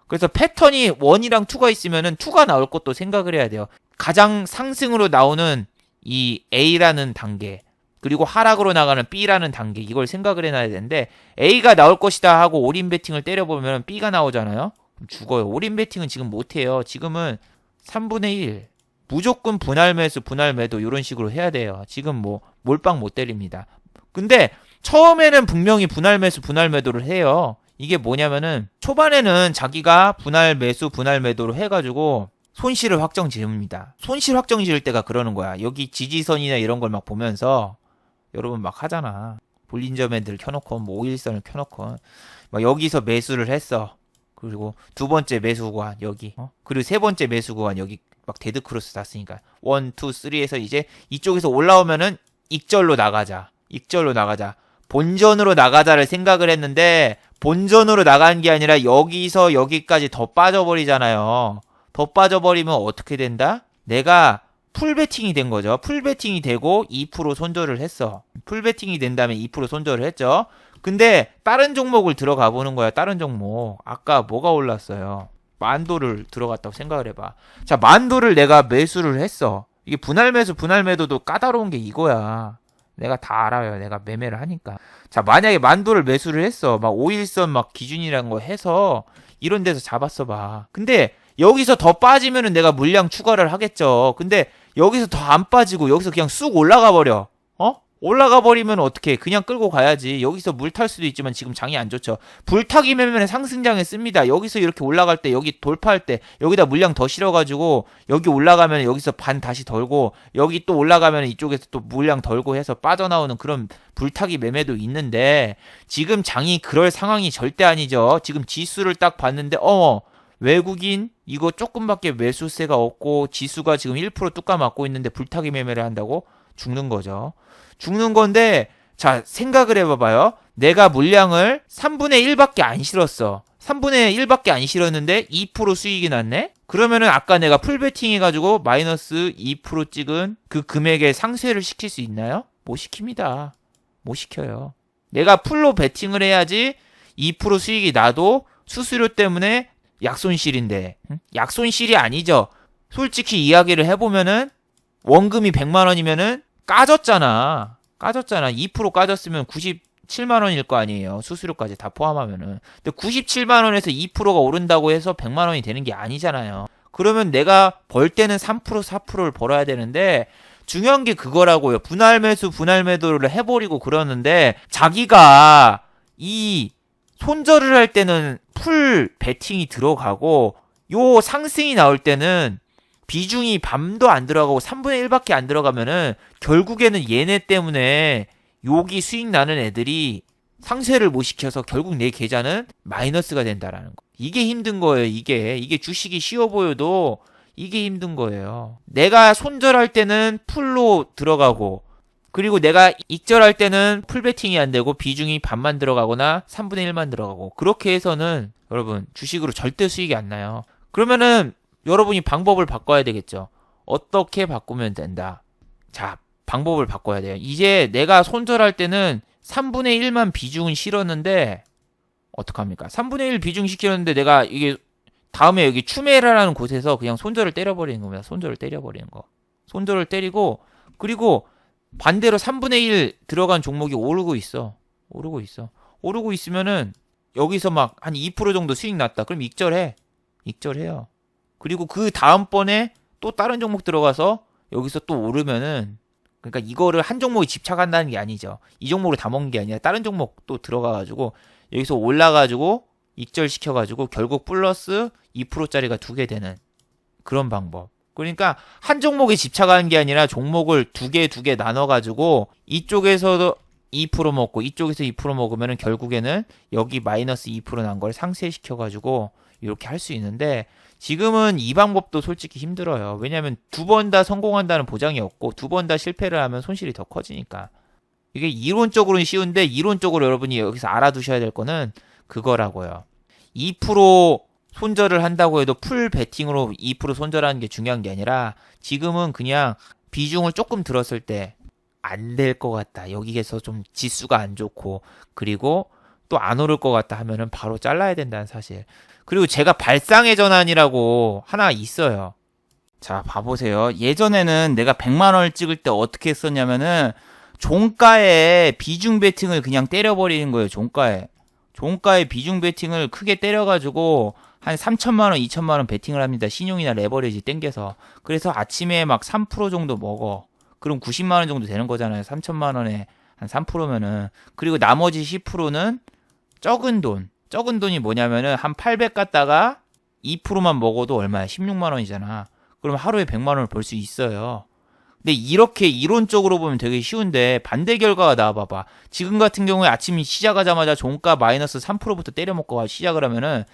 그래서 패턴이 1이랑 2가 있으면은 2가 나올 것도 생각을 해야 돼요. 가장 상승으로 나오는 이 A라는 단계 그리고 하락으로 나가는 B라는 단계 이걸 생각을 해놔야 되는데 A가 나올 것이다 하고 올인 베팅을 때려보면 B가 나오잖아요. 그럼 죽어요. 올인 베팅은 지금 못해요. 지금은 3분의 1 무조건 분할 매수 분할 매도 이런 식으로 해야 돼요. 지금 뭐 몰빵 못 때립니다. 근데 처음에는 분명히 분할 매수 분할 매도를 해요. 이게 뭐냐면은 초반에는 자기가 분할 매수 분할 매도를 해가지고 손실을 확정 지읍니다. 손실 확정 지을 때가 그러는 거야. 여기 지지선이나 이런 걸 막 보면서 여러분 막 하잖아. 볼린저 밴드를 켜놓고 뭐 5일선을 켜놓고 막 여기서 매수를 했어. 그리고 두 번째 매수 구간 여기 그리고 세 번째 매수 구간 여기 막 데드 크로스 땄으니까 1, 2, 3에서 이제 이쪽에서 올라오면은 익절로 나가자. 본전으로 나가자를 생각을 했는데 본전으로 나간 게 아니라 여기서 여기까지 더 빠져버리잖아요. 더 빠져버리면 어떻게 된다? 내가 풀베팅이 된 거죠. 풀베팅이 되고 2% 손절을 했어. 풀베팅이 된 다음에 2% 손절을 했죠. 근데 다른 종목을 들어가 보는 거야. 다른 종목. 아까 뭐가 올랐어요? 만도를 들어갔다고 생각을 해봐. 자, 만도를 내가 매수를 했어. 이게 분할 매수, 분할 매도도 까다로운 게 이거야. 내가 다 알아요. 내가 매매를 하니까. 자, 만약에 만도를 매수를 했어. 막 5일선 막 기준이라는 거 해서 이런 데서 잡았어 봐. 근데 여기서 더 빠지면은 내가 물량 추가를 하겠죠. 근데 여기서 더 안 빠지고 여기서 그냥 쑥 올라가 버려. 올라가 버리면 어떻게? 그냥 끌고 가야지. 여기서 물 탈 수도 있지만 지금 장이 안 좋죠. 불타기 매매는 상승장에 씁니다. 여기서 이렇게 올라갈 때, 여기 돌파할 때, 여기다 물량 더 실어가지고 여기 올라가면 여기서 반 다시 덜고 여기 또 올라가면 이쪽에서 또 물량 덜고 해서 빠져나오는 그런 불타기 매매도 있는데 지금 장이 그럴 상황이 절대 아니죠. 지금 지수를 딱 봤는데 외국인 이거 조금밖에 매수세가 없고 지수가 지금 1% 뚝 까맞고 있는데 불타기 매매를 한다고? 죽는 거죠. 죽는 건데 자 생각을 해봐봐요. 내가 물량을 3분의 1밖에 안 실었어. 3분의 1밖에 안 실었는데 2% 수익이 났네? 그러면은 아까 내가 풀베팅 해가지고 마이너스 2% 찍은 그 금액에 상쇄를 시킬 수 있나요? 못 시킵니다. 못 시켜요. 내가 풀로 베팅을 해야지 2% 수익이 나도 수수료 때문에 약손실인데 약손실이 아니죠. 솔직히 이야기를 해보면은 원금이 100만 원이면은 까졌잖아. 2% 까졌으면 97만 원일 거 아니에요. 수수료까지 다 포함하면은. 근데 97만 원에서 2%가 오른다고 해서 100만 원이 되는 게 아니잖아요. 그러면 내가 벌 때는 3%, 4%를 벌어야 되는데 중요한 게 그거라고요. 분할 매수, 분할 매도를 해버리고 그러는데 자기가 이 손절을 할 때는 풀 베팅이 들어가고 요 상승이 나올 때는 비중이 반도 안 들어가고 3분의 1밖에 안 들어가면은 결국에는 얘네 때문에 여기 수익 나는 애들이 상쇄를 못 시켜서 결국 내 계좌는 마이너스가 된다라는 거. 이게 힘든 거예요. 이게 주식이 쉬워 보여도 이게 힘든 거예요. 내가 손절할 때는 풀로 들어가고 그리고 내가 익절할 때는 풀베팅이 안 되고 비중이 반만 들어가거나 3분의 1만 들어가고 그렇게 해서는 여러분 주식으로 절대 수익이 안 나요. 그러면은 여러분이 방법을 바꿔야 되겠죠. 어떻게 바꾸면 된다. 자, 방법을 바꿔야 돼요. 이제 내가 손절할 때는 3분의 1만 비중은 실었는데 어떡합니까? 3분의 1 비중 시켰는데 내가 이게 다음에 여기 추메라라는 곳에서 그냥 손절을 때려버리는 겁니다. 손절을 때려버리는 거. 손절을 때리고 그리고 반대로 3분의 1 들어간 종목이 오르고 있어. 오르고 있으면은 여기서 막 한 2% 정도 수익 났다. 그럼 익절해요. 그리고 그 다음번에 또 다른 종목 들어가서 여기서 또 오르면은 그러니까 이거를 한 종목에 집착한다는 게 아니죠. 이 종목을 다 먹는 게 아니라 다른 종목 또 들어가가지고 여기서 올라가지고 익절시켜가지고 결국 플러스 2%짜리가 두 개 되는 그런 방법. 그러니까 한 종목에 집착하는 게 아니라 종목을 두 개 나눠가지고 이쪽에서도 2% 먹고 이쪽에서 2% 먹으면은 결국에는 여기 마이너스 2% 난 걸 상쇄시켜가지고 이렇게 할 수 있는데 지금은 이 방법도 솔직히 힘들어요. 왜냐하면 두 번 다 성공한다는 보장이 없고 두 번 다 실패를 하면 손실이 더 커지니까. 이게 이론적으로는 쉬운데 이론적으로 여러분이 여기서 알아두셔야 될 거는 그거라고요. 2% 손절을 한다고 해도 풀 베팅으로 2% 손절하는 게 중요한 게 아니라 지금은 그냥 비중을 조금 들었을 때 안 될 것 같다. 여기에서 좀 지수가 안 좋고 그리고 또 안 오를 것 같다 하면은 바로 잘라야 된다는 사실. 그리고 제가 발상의 전환이라고 하나 있어요. 자, 봐보세요. 예전에는 내가 100만 원을 찍을 때 어떻게 했었냐면은 종가에 비중 베팅을 그냥 때려버리는 거예요. 종가에 비중 베팅을 크게 때려가지고 한 3천만 원, 2천만 원 베팅을 합니다. 신용이나 레버리지 땡겨서. 그래서 아침에 막 3% 정도 먹어. 그럼 90만 원 정도 되는 거잖아요. 3천만 원에 한 3%면은. 그리고 나머지 10%는 적은 돈이 뭐냐면은 한 800 갖다가 2%만 먹어도 얼마야? 16만 원이잖아. 그럼 하루에 100만 원을 벌 수 있어요. 근데 이렇게 이론적으로 보면 되게 쉬운데 반대 결과가 나와봐봐. 지금 같은 경우에 아침 시작하자마자 종가 마이너스 3%부터 때려먹고 시작을 하면은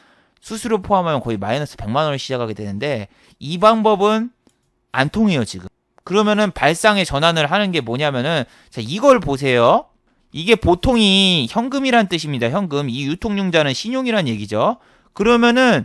수수료 포함하면 거의 마이너스 100만 원을 시작하게 되는데 이 방법은 안 통해요 지금. 그러면은 발상의 전환을 하는 게 뭐냐면은 자 이걸 보세요. 이게 보통이 현금이란 뜻입니다. 현금. 이 유통융자는 신용이란 얘기죠. 그러면은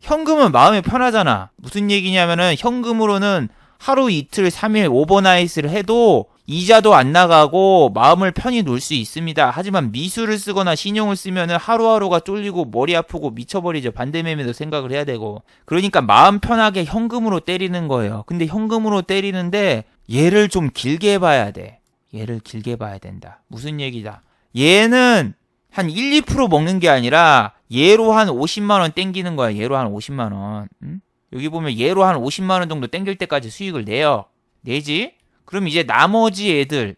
현금은 마음이 편하잖아. 무슨 얘기냐면은 현금으로는 하루 이틀 3일 오버나잇을 해도 이자도 안 나가고 마음을 편히 놓을 수 있습니다. 하지만 미수를 쓰거나 신용을 쓰면은 하루하루가 쫄리고 머리 아프고 미쳐버리죠. 반대매매도 생각을 해야 되고. 그러니까 마음 편하게 현금으로 때리는 거예요. 근데 현금으로 때리는데 얘를 좀 길게 봐야 돼. 얘를 길게 봐야 된다. 무슨 얘기다. 얘는 한 1, 2% 먹는 게 아니라 얘로 한 50만 원 땡기는 거야. 얘로 한 50만 원. 응? 여기 보면 얘로 한 50만 원 정도 땡길 때까지 수익을 내요. 내지? 그럼 이제 나머지 애들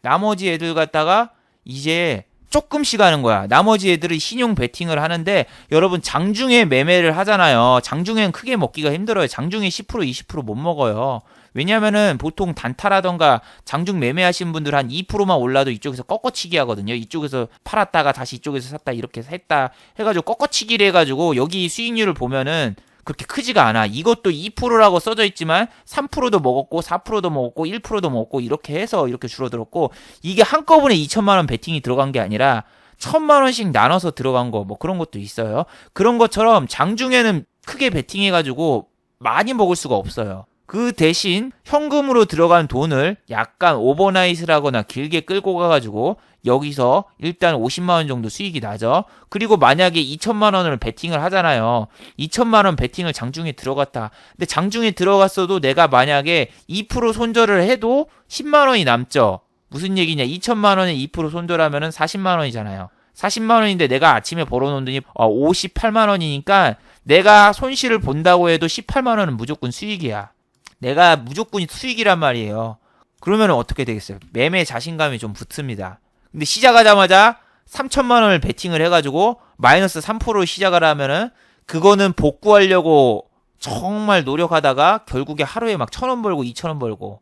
갖다가 이제 조금씩 하는 거야. 나머지 애들은 신용 베팅을 하는데 여러분 장중에 매매를 하잖아요. 장중엔 크게 먹기가 힘들어요. 장중에 10% 20% 못 먹어요. 왜냐면은 보통 단타라던가 장중 매매하시는 분들 한 2%만 올라도 이쪽에서 꺾어치기 하거든요. 이쪽에서 팔았다가 다시 이쪽에서 샀다 이렇게 했다 해가지고 꺾어치기를 해가지고 여기 수익률을 보면은 그렇게 크지가 않아. 이것도 2%라고 써져 있지만 3%도 먹었고 4%도 먹었고 1%도 먹었고 이렇게 해서 이렇게 줄어들었고 이게 한꺼번에 2천만 원 베팅이 들어간 게 아니라 1,000만 원씩 나눠서 들어간 거 뭐 그런 것도 있어요. 그런 것처럼 장중에는 크게 베팅해가지고 많이 먹을 수가 없어요. 그 대신 현금으로 들어간 돈을 약간 오버나잇을 하거나 길게 끌고 가가지고 여기서 일단 50만 원 정도 수익이 나죠. 그리고 만약에 2천만 원을 베팅을 하잖아요. 2천만 원 베팅을 장중에 들어갔다. 근데 장중에 들어갔어도 내가 만약에 2% 손절을 해도 10만 원이 남죠. 무슨 얘기냐? 2천만 원에 2% 손절하면은 40만 원이잖아요. 40만 원인데 내가 아침에 벌어놓은 돈이 58만 원이니까 내가 손실을 본다고 해도 18만 원은 무조건 수익이야. 내가 무조건 수익이란 말이에요. 그러면 어떻게 되겠어요? 매매 자신감이 좀 붙습니다. 근데 시작하자마자 3천만 원을 베팅을 해가지고 마이너스 3%로 시작을 하면은 그거는 복구하려고 정말 노력하다가 결국에 하루에 막 1,000원 벌고 2,000원 벌고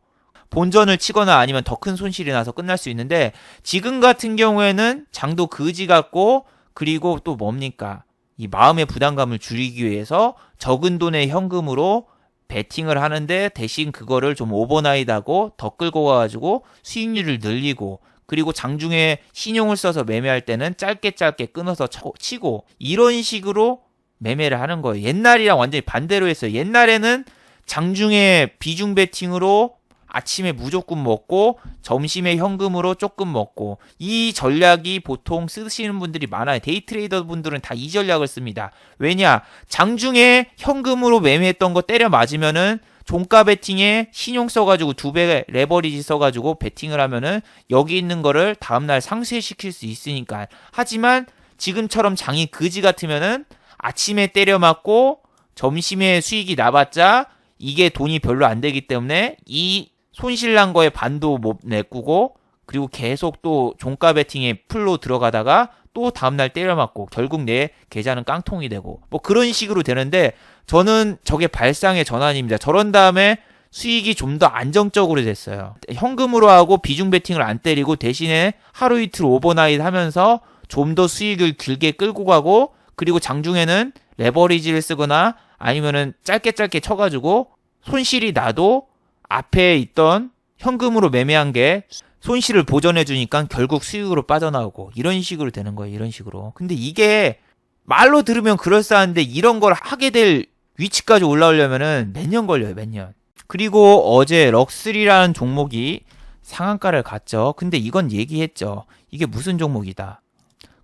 본전을 치거나 아니면 더 큰 손실이 나서 끝날 수 있는데 지금 같은 경우에는 장도 그지 같고 그리고 또 뭡니까? 이 마음의 부담감을 줄이기 위해서 적은 돈의 현금으로 베팅을 하는데 대신 그거를 좀 오버나잇하고 더 끌고 가가지고 수익률을 늘리고 그리고 장중에 신용을 써서 매매할 때는 짧게 끊어서 치고 이런 식으로 매매를 하는 거예요. 옛날이랑 완전히 반대로 했어요. 옛날에는 장중에 비중 베팅으로 아침에 무조건 먹고 점심에 현금으로 조금 먹고 이 전략이 보통 쓰시는 분들이 많아요. 데이트레이더 분들은 다 이 전략을 씁니다. 왜냐? 장중에 현금으로 매매했던 거 때려 맞으면은 종가 베팅에 신용 써가지고 2배 레버리지 써가지고 베팅을 하면은 여기 있는 거를 다음날 상쇄시킬 수 있으니까. 하지만 지금처럼 장이 그지 같으면은 아침에 때려 맞고 점심에 수익이 나봤자 이게 돈이 별로 안 되기 때문에 이 손실난 거에 반도 못 내꾸고 그리고 계속 또 종가 베팅에 풀로 들어가다가 또 다음날 때려맞고 결국 내 계좌는 깡통이 되고 뭐 그런 식으로 되는데 저는 저게 발상의 전환입니다. 저런 다음에 수익이 좀 더 안정적으로 됐어요. 현금으로 하고 비중 베팅을 안 때리고 대신에 하루 이틀 오버나잇 하면서 좀 더 수익을 길게 끌고 가고 그리고 장중에는 레버리지를 쓰거나 아니면은 짧게 쳐가지고 손실이 나도 앞에 있던 현금으로 매매한 게 손실을 보전해주니까 결국 수익으로 빠져나오고 이런 식으로 되는 거예요. 이런 식으로. 근데 이게 말로 들으면 그럴싸한데 이런 걸 하게 될 위치까지 올라오려면은 몇 년 걸려요. 몇 년. 그리고 어제 럭스리라는 종목이 상한가를 갔죠. 근데 이건 얘기했죠. 이게 무슨 종목이다.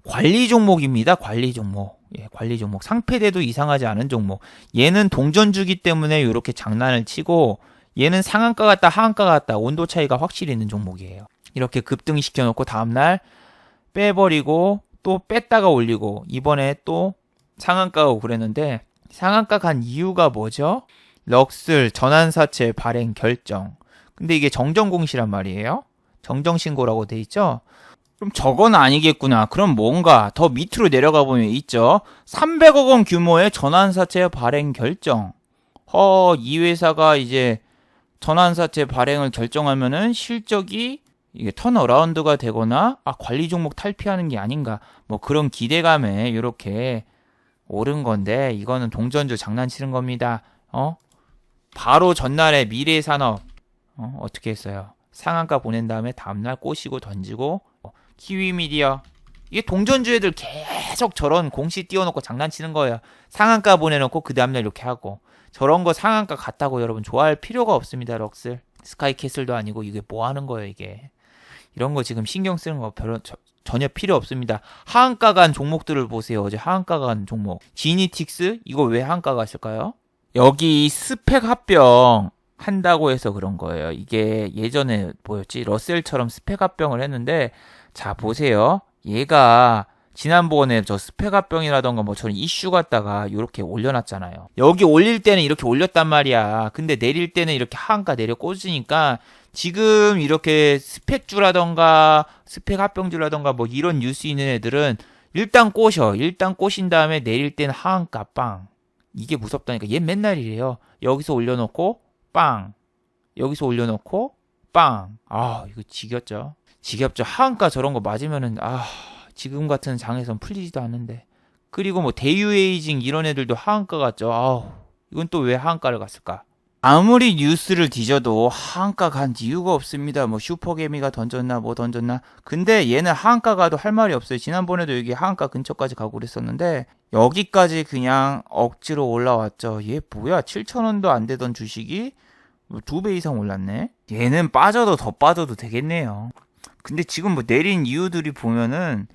관리 종목입니다. 관리 종목. 예, 관리 종목. 상패돼도 이상하지 않은 종목. 얘는 동전주기 때문에 이렇게 장난을 치고 얘는 상한가 같다 하한가 같다 온도 차이가 확실히 있는 종목이에요. 이렇게 급등시켜놓고 다음날 빼버리고 또 뺐다가 올리고 이번에 또 상한가고 그랬는데 상한가 간 이유가 뭐죠? 럭슬 전환사채 발행 결정. 근데 이게 정정공시란 말이에요. 정정신고라고 돼 있죠? 그럼 저건 아니겠구나. 그럼 뭔가 더 밑으로 내려가 보면 있죠. 300억 원 규모의 전환사채 발행 결정. 이 회사가 이제 전환사채 발행을 결정하면은 실적이 이게 턴어라운드가 되거나 관리 종목 탈피하는 게 아닌가 뭐 그런 기대감에 이렇게 오른 건데 이거는 동전주 장난치는 겁니다. 바로 전날에 미래산업 어떻게 했어요? 상한가 보낸 다음에 다음날 꼬시고 던지고 키위미디어 이게 동전주 애들 계속 저런 공시 띄워놓고 장난치는 거예요. 상한가 보내놓고 그 다음날 이렇게 하고 저런 거 상한가 같다고 여러분 좋아할 필요가 없습니다. 럭슬 스카이캐슬도 아니고 이게 뭐 하는 거예요 이게. 이런 거 지금 신경 쓰는 거 전혀 필요 없습니다. 하한가 간 종목들을 보세요. 어제 하한가 간 종목 지니틱스 이거 왜 하한가 갔을까요? 여기 스펙 합병 한다고 해서 그런 거예요. 이게 예전에 뭐였지? 러셀처럼 스펙 합병을 했는데 자 보세요. 얘가 지난번에 저 스펙합병이라던가 뭐 저런 이슈 갖다가 이렇게 올려놨잖아요. 여기 올릴 때는 이렇게 올렸단 말이야. 근데 내릴 때는 이렇게 하한가 내려 꽂으니까 지금 이렇게 스펙주라던가 스펙합병주라던가 뭐 이런 뉴스 있는 애들은 일단 꼬셔. 일단 꼬신 다음에 내릴 때는 하한가 빵. 이게 무섭다니까. 얘 맨날 이래요. 여기서 올려놓고 빵. 여기서 올려놓고 빵. 아, 이거 지겹죠. 지겹죠. 하한가 저런 거 맞으면은 지금 같은 장에선 풀리지도 않는데. 그리고 뭐 대유에이징 이런 애들도 하한가 갔죠. 아우, 이건 또 왜 하한가를 갔을까? 아무리 뉴스를 뒤져도 하한가 간 이유가 없습니다. 뭐 슈퍼개미가 던졌나 뭐 던졌나. 근데 얘는 하한가 가도 할 말이 없어요. 지난번에도 여기 하한가 근처까지 가고 그랬었는데 여기까지 그냥 억지로 올라왔죠. 얘 뭐야? 7,000원도 안 되던 주식이 2배 이상 올랐네. 얘는 빠져도 더 빠져도 되겠네요. 근데 지금 뭐 내린 이유들이 보면은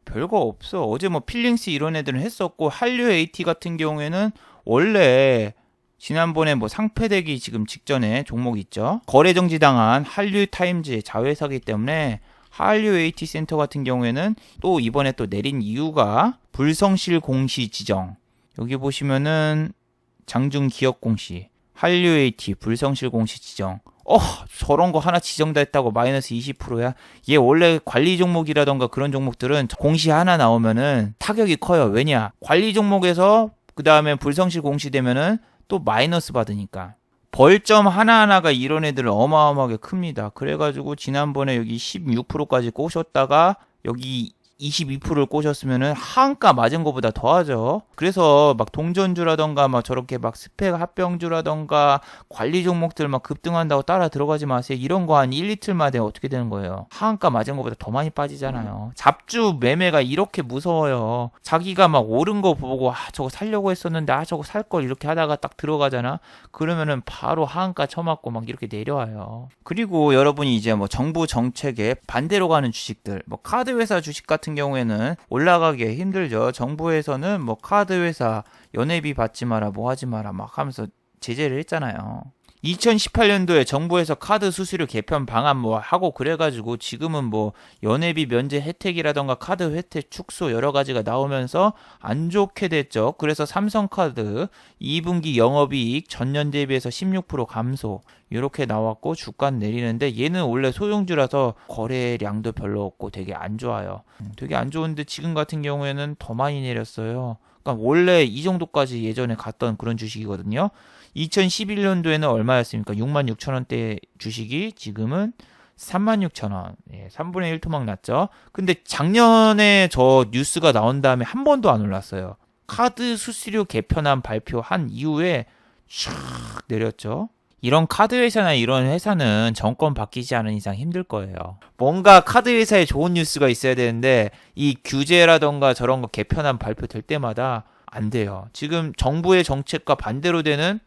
별거 없어. 어제 뭐 필링스 이런 애들은 했었고 한류 AT 같은 경우에는 원래 지난번에 뭐 상패되기 지금 직전에 종목 있죠. 거래 정지당한 한류 타임즈의 자회사기 때문에 한류 AT 센터 같은 경우에는 또 이번에 또 내린 이유가 불성실 공시 지정. 여기 보시면은 장중 기업 공시, 한류 AT 불성실 공시 지정. 저런 거 하나 지정됐다고 마이너스 20%야? 얘 원래 관리 종목이라던가 그런 종목들은 공시 하나 나오면은 타격이 커요. 왜냐? 관리 종목에서 그 다음에 불성실 공시되면은 또 마이너스 받으니까. 벌점 하나하나가 이런 애들은 어마어마하게 큽니다. 그래가지고 지난번에 여기 16%까지 꼬셨다가 여기 22%를 꼬셨으면은 하한가 맞은 것보다 더하죠. 그래서 막 동전주라던가 막 저렇게 막 스펙 합병주라던가 관리 종목들 막 급등한다고 따라 들어가지 마세요. 이런 거 한 1, 이틀 만에 어떻게 되는 거예요? 하한가 맞은 것보다 더 많이 빠지잖아요. 잡주 매매가 이렇게 무서워요. 자기가 막 오른 거 보고 저거 살려고 했었는데 저거 살 걸 이렇게 하다가 딱 들어가잖아. 그러면은 바로 하한가 쳐맞고 막 이렇게 내려와요. 그리고 여러분이 이제 뭐 정부 정책에 반대로 가는 주식들, 뭐 카드 회사 주식 같은 경우에는 올라가기 힘들죠. 정부에서는 뭐 카드 회사 연회비 받지 마라 뭐 하지 마라 막 하면서 제재를 했잖아요. 2018년도에 정부에서 카드 수수료 개편 방안 뭐 하고 그래가지고 지금은 뭐 연회비 면제 혜택이라던가 카드 혜택 축소 여러 가지가 나오면서 안 좋게 됐죠. 그래서 삼성카드 2분기 영업이익 전년 대비해서 16% 감소 이렇게 나왔고 주가 내리는데 얘는 원래 소형주라서 거래량도 별로 없고 되게 안 좋아요. 되게 안 좋은데 지금 같은 경우에는 더 많이 내렸어요. 그러니까 원래 이 정도까지 예전에 갔던 그런 주식이거든요. 2011년도에는 얼마였습니까? 66,000원대 주식이 지금은 36,000원. 3분의 1 토막 났죠. 근데 작년에 저 뉴스가 나온 다음에 한 번도 안 올랐어요. 카드 수수료 개편안 발표한 이후에 샥 내렸죠. 이런 카드 회사나 이런 회사는 정권 바뀌지 않은 이상 힘들 거예요. 뭔가 카드 회사에 좋은 뉴스가 있어야 되는데 이 규제라던가 저런 거 개편안 발표될 때마다 안 돼요. 지금 정부의 정책과 반대로 되는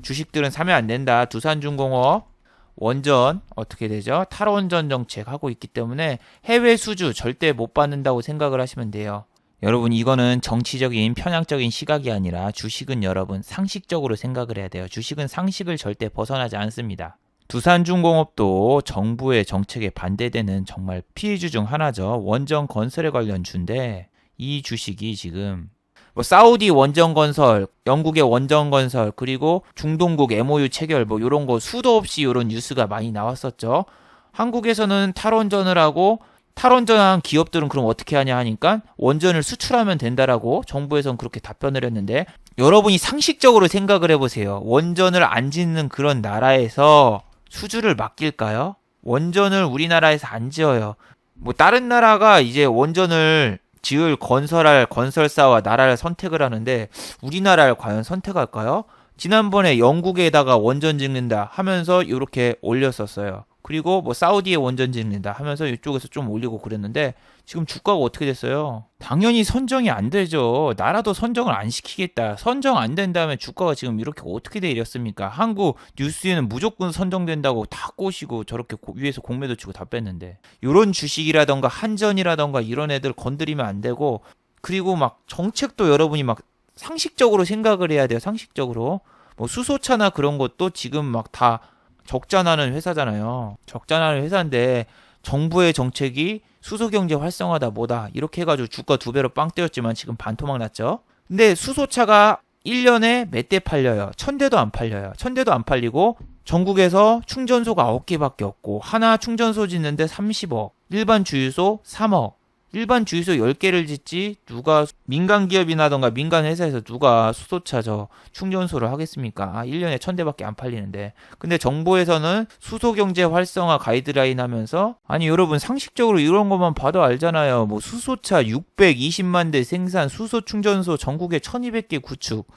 주식들은 사면 안 된다. 두산중공업 원전 어떻게 되죠? 탈원전 정책 하고 있기 때문에 해외 수주 절대 못 받는다고 생각을 하시면 돼요. 여러분 이거는 정치적인 편향적인 시각이 아니라 주식은 여러분 상식적으로 생각을 해야 돼요. 주식은 상식을 절대 벗어나지 않습니다. 두산중공업도 정부의 정책에 반대되는 정말 피해주 중 하나죠. 원전 건설에 관련 주인데 이 주식이 지금 뭐 사우디 원전 건설, 영국의 원전 건설, 그리고 중동국 MOU 체결 뭐 이런 거 수도 없이 이런 뉴스가 많이 나왔었죠. 한국에서는 탈원전을 하고 탈원전한 기업들은 그럼 어떻게 하냐 하니까 원전을 수출하면 된다라고 정부에서는 그렇게 답변을 했는데 여러분이 상식적으로 생각을 해보세요. 원전을 안 짓는 그런 나라에서 수주를 맡길까요? 원전을 우리나라에서 안 지어요. 뭐 다른 나라가 이제 원전을 지을 건설할 건설사와 나라를 선택을 하는데 우리나라를 과연 선택할까요? 지난번에 영국에다가 원전 짓는다 하면서 이렇게 올렸었어요. 그리고 뭐 사우디에 원전 짓는다 하면서 이쪽에서 좀 올리고 그랬는데 지금 주가가 어떻게 됐어요? 당연히 선정이 안 되죠. 나라도 선정을 안 시키겠다. 선정 안 된다면 주가가 지금 이렇게 어떻게 내렸습니까? 한국 뉴스에는 무조건 선정된다고 다 꼬시고 저렇게 위에서 공매도 치고 다 뺐는데 이런 주식이라던가 한전이라던가 이런 애들 건드리면 안 되고 그리고 막 정책도 여러분이 막 상식적으로 생각을 해야 돼요. 상식적으로 뭐 수소차나 그런 것도 지금 막 다 적자나는 회사잖아요. 적자나는 회사인데 정부의 정책이 수소경제 활성화다 뭐다 이렇게 해가지고 주가 2배로 빵 때렸지만 지금 반토막 났죠. 근데 수소차가 1년에 몇 대 팔려요? 1000대도 안 팔려요. 1000대도 안 팔리고 전국에서 충전소가 9개밖에 없고 하나 충전소 짓는데 30억, 일반 주유소 3억. 일반 주유소 10개를 짓지 누가 민간 기업이나던가 민간 회사에서 누가 수소차 충전소를 하겠습니까? 1년에 1000대밖에 안 팔리는데. 근데 정부에서는 수소 경제 활성화 가이드라인 하면서 아니 여러분 상식적으로 이런 것만 봐도 알잖아요. 뭐 수소차 620만 대 생산 수소 충전소 전국에 1200개 구축.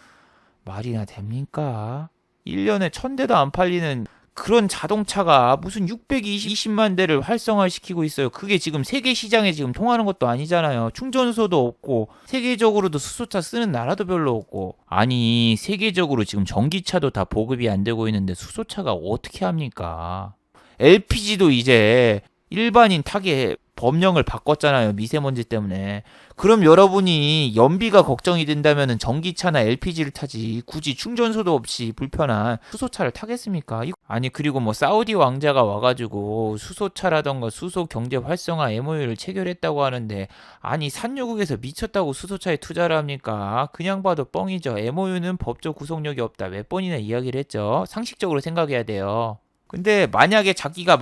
말이나 됩니까? 1년에 1000대도 안 팔리는 그런 자동차가 무슨 620만 대를 활성화시키고 있어요. 그게 지금 세계 시장에 지금 통하는 것도 아니잖아요. 충전소도 없고 세계적으로도 수소차 쓰는 나라도 별로 없고. 아니 세계적으로 지금 전기차도 다 보급이 안 되고 있는데 수소차가 어떻게 합니까? LPG도 이제 일반인 타게 법령을 바꿨잖아요. 미세먼지 때문에. 그럼 여러분이 연비가 걱정이 된다면 전기차나 LPG를 타지 굳이 충전소도 없이 불편한 수소차를 타겠습니까? 아니 그리고 뭐 사우디 왕자가 와가지고 수소차라던가 수소 경제 활성화 MOU를 체결했다고 하는데 아니 산유국에서 미쳤다고 수소차에 투자를 합니까? 그냥 봐도 뻥이죠. MOU는 법적 구속력이 없다. 몇 번이나 이야기를 했죠. 상식적으로 생각해야 돼요. 근데 자기가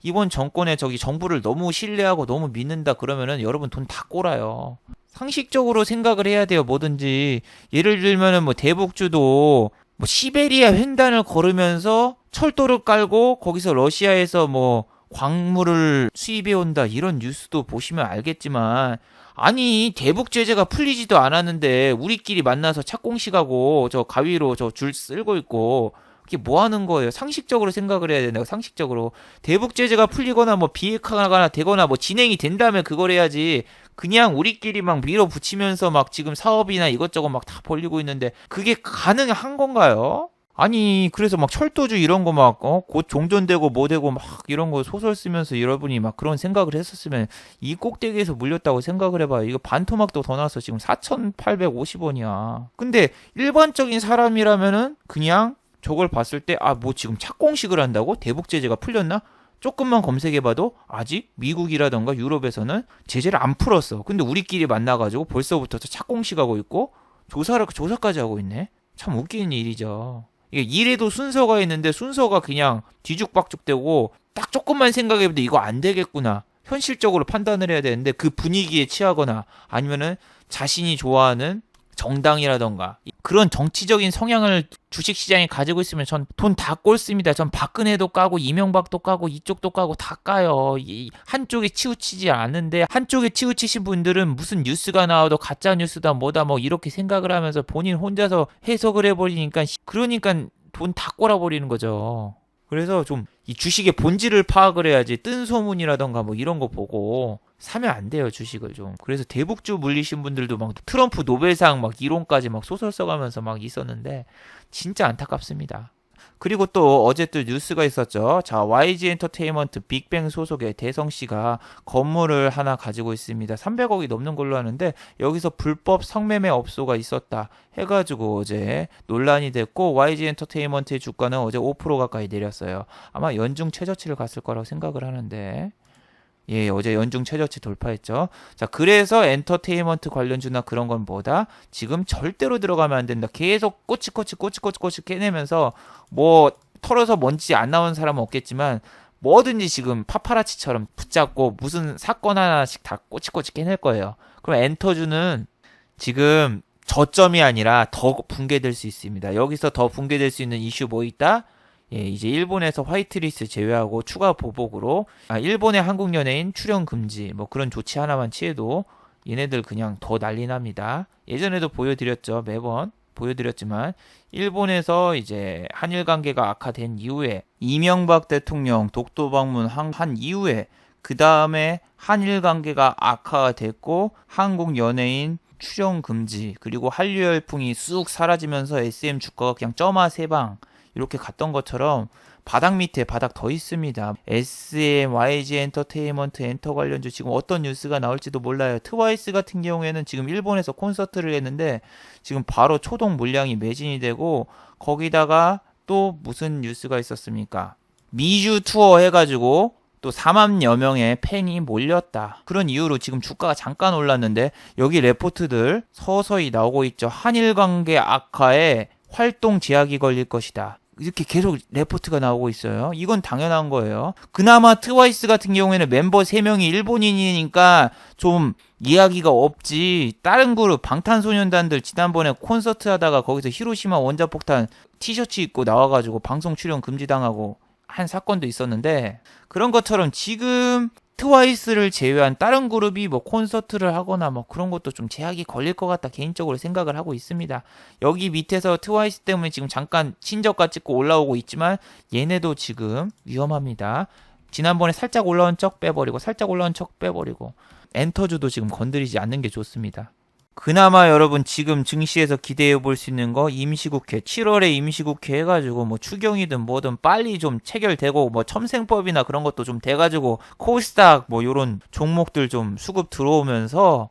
이번 정권에 정부를 너무 신뢰하고 너무 믿는다 그러면은 여러분 돈 다 꼬라요. 상식적으로 생각을 해야 돼요. 뭐든지 예를 들면은 뭐 대북주도 뭐 시베리아 횡단을 걸으면서 철도를 깔고 거기서 러시아에서 뭐 광물을 수입해 온다 이런 뉴스도 보시면 알겠지만 아니 대북 제재가 풀리지도 않았는데 우리끼리 만나서 착공식하고 가위로 줄 쓸고 있고 그게 뭐 하는 거예요? 상식적으로 생각을 해야 된다고. 상식적으로 대북 제재가 풀리거나 뭐 비핵화가 되거나 뭐 진행이 된다면 그걸 해야지. 그냥 우리끼리 막 밀어붙이면서 막 지금 사업이나 이것저것 막 다 벌리고 있는데 그게 가능한 건가요? 아니 그래서 막 철도주 이런 거 막 곧 종전되고 뭐 되고 막 이런 거 소설 쓰면서 여러분이 막 그런 생각을 했었으면 이 꼭대기에서 물렸다고 생각을 해봐요. 이거 반토막도 더 나서 지금 4,850원이야. 근데 일반적인 사람이라면은 그냥 저걸 봤을 때 뭐 지금 착공식을 한다고? 대북 제재가 풀렸나? 조금만 검색해봐도 아직 미국이라던가 유럽에서는 제재를 안 풀었어. 근데 우리끼리 만나가지고 벌써부터 착공식 하고 있고 조사까지 하고 있네. 참 웃기는 일이죠. 이게 일에도 순서가 있는데 순서가 그냥 뒤죽박죽되고 딱 조금만 생각해봐도 이거 안 되겠구나. 현실적으로 판단을 해야 되는데 그 분위기에 취하거나 아니면은 자신이 좋아하는 정당이라던가 그런 정치적인 성향을 주식시장에 가지고 있으면 전 돈 다 꼴습니다. 전 박근혜도 까고 이명박도 까고 이쪽도 까고 다 까요. 한쪽에 치우치지 않는데 한쪽에 치우치신 분들은 무슨 뉴스가 나와도 가짜 뉴스다 뭐다 뭐 이렇게 생각을 하면서 본인 혼자서 해석을 해버리니까 그러니까 돈 다 꼬라버리는 거죠. 그래서 좀 이 주식의 본질을 파악을 해야지 뜬 소문이라던가 뭐 이런 거 보고 사면 안 돼요, 주식을 좀. 그래서 대북주 물리신 분들도 막 트럼프 노벨상 막 이론까지 막 소설 써가면서 막 있었는데 진짜 안타깝습니다. 그리고 또 어제 또 뉴스가 있었죠. 자, YG 엔터테인먼트 빅뱅 소속의 대성 씨가 건물을 하나 가지고 있습니다. 300억이 넘는 걸로 하는데 여기서 불법 성매매 업소가 있었다 해가지고 어제 논란이 됐고 YG 엔터테인먼트의 주가는 어제 5% 가까이 내렸어요. 아마 연중 최저치를 갔을 거라고 생각을 하는데 예, 어제 연중 최저치 돌파했죠. 자, 그래서 엔터테인먼트 관련주나 그런 건 뭐다? 지금 절대로 들어가면 안 된다. 계속 꼬치꼬치 깨내면서 뭐 털어서 먼지 안 나오는 사람은 없겠지만 뭐든지 지금 파파라치처럼 붙잡고 무슨 사건 하나씩 다 꼬치꼬치 깨낼 거예요. 그럼 엔터주는 지금 저점이 아니라 더 붕괴될 수 있습니다. 여기서 더 붕괴될 수 있는 이슈 뭐 있다? 예, 이제 일본에서 화이트리스트 제외하고 추가 보복으로 일본의 한국 연예인 출연 금지 뭐 그런 조치 하나만 취해도 얘네들 그냥 더 난리 납니다. 예전에도 보여드렸죠. 매번 보여드렸지만 일본에서 이제 한일 관계가 악화된 이후에 이명박 대통령 독도 방문 한 이후에 그 다음에 한일 관계가 악화됐고 한국 연예인 출연 금지 그리고 한류 열풍이 쑥 사라지면서 SM 주가가 그냥 점화 세방 이렇게 갔던 것처럼 바닥 밑에 바닥 더 있습니다. SM, YG 엔터테인먼트, 엔터 관련주 지금 어떤 뉴스가 나올지도 몰라요. 트와이스 같은 경우에는 지금 일본에서 콘서트를 했는데 지금 바로 초동 물량이 매진이 되고 거기다가 또 무슨 뉴스가 있었습니까? 미주 투어 해가지고 또 4만여 명의 팬이 몰렸다. 그런 이유로 지금 주가가 잠깐 올랐는데 여기 레포트들 서서히 나오고 있죠. 한일 관계 악화에 활동 제약이 걸릴 것이다. 이렇게 계속 레포트가 나오고 있어요. 이건 당연한 거예요. 그나마 트와이스 같은 경우에는 멤버 3명이 일본인이니까 좀 이야기가 없지. 다른 그룹 방탄소년단들 지난번에 콘서트 하다가 거기서 히로시마 원자폭탄 티셔츠 입고 나와가지고 방송 출연 금지당하고 한 사건도 있었는데, 그런 것처럼 지금 트와이스를 제외한 다른 그룹이 뭐 콘서트를 하거나 뭐 그런 것도 좀 제약이 걸릴 것 같다 개인적으로 생각을 하고 있습니다. 여기 밑에서 트와이스 때문에 지금 잠깐 친저가 찍고 올라오고 있지만 얘네도 지금 위험합니다. 지난번에 살짝 올라온 척 빼버리고 살짝 올라온 척 빼버리고, 엔터주도 지금 건드리지 않는 게 좋습니다. 그나마 여러분 지금 증시에서 기대해 볼 수 있는 거 임시국회 7월에 임시국회 해가지고 뭐 추경이든 뭐든 빨리 좀 체결되고 뭐 첨생법이나 그런 것도 좀 돼가지고 코스닥 뭐 요런 종목들 좀 수급 들어오면서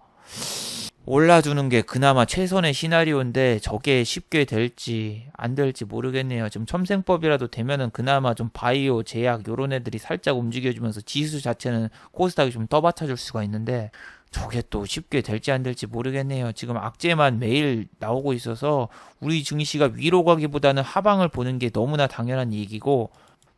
올라주는 게 그나마 최선의 시나리오인데 저게 쉽게 될지 안 될지 모르겠네요. 지금 첨생법이라도 되면은 그나마 좀 바이오, 제약 요런 애들이 살짝 움직여주면서 지수 자체는 코스닥이 좀 떠받쳐줄 수가 있는데 저게 또 쉽게 될지 안 될지 모르겠네요. 지금 악재만 매일 나오고 있어서 우리 증시가 위로 가기보다는 하방을 보는 게 너무나 당연한 얘기고,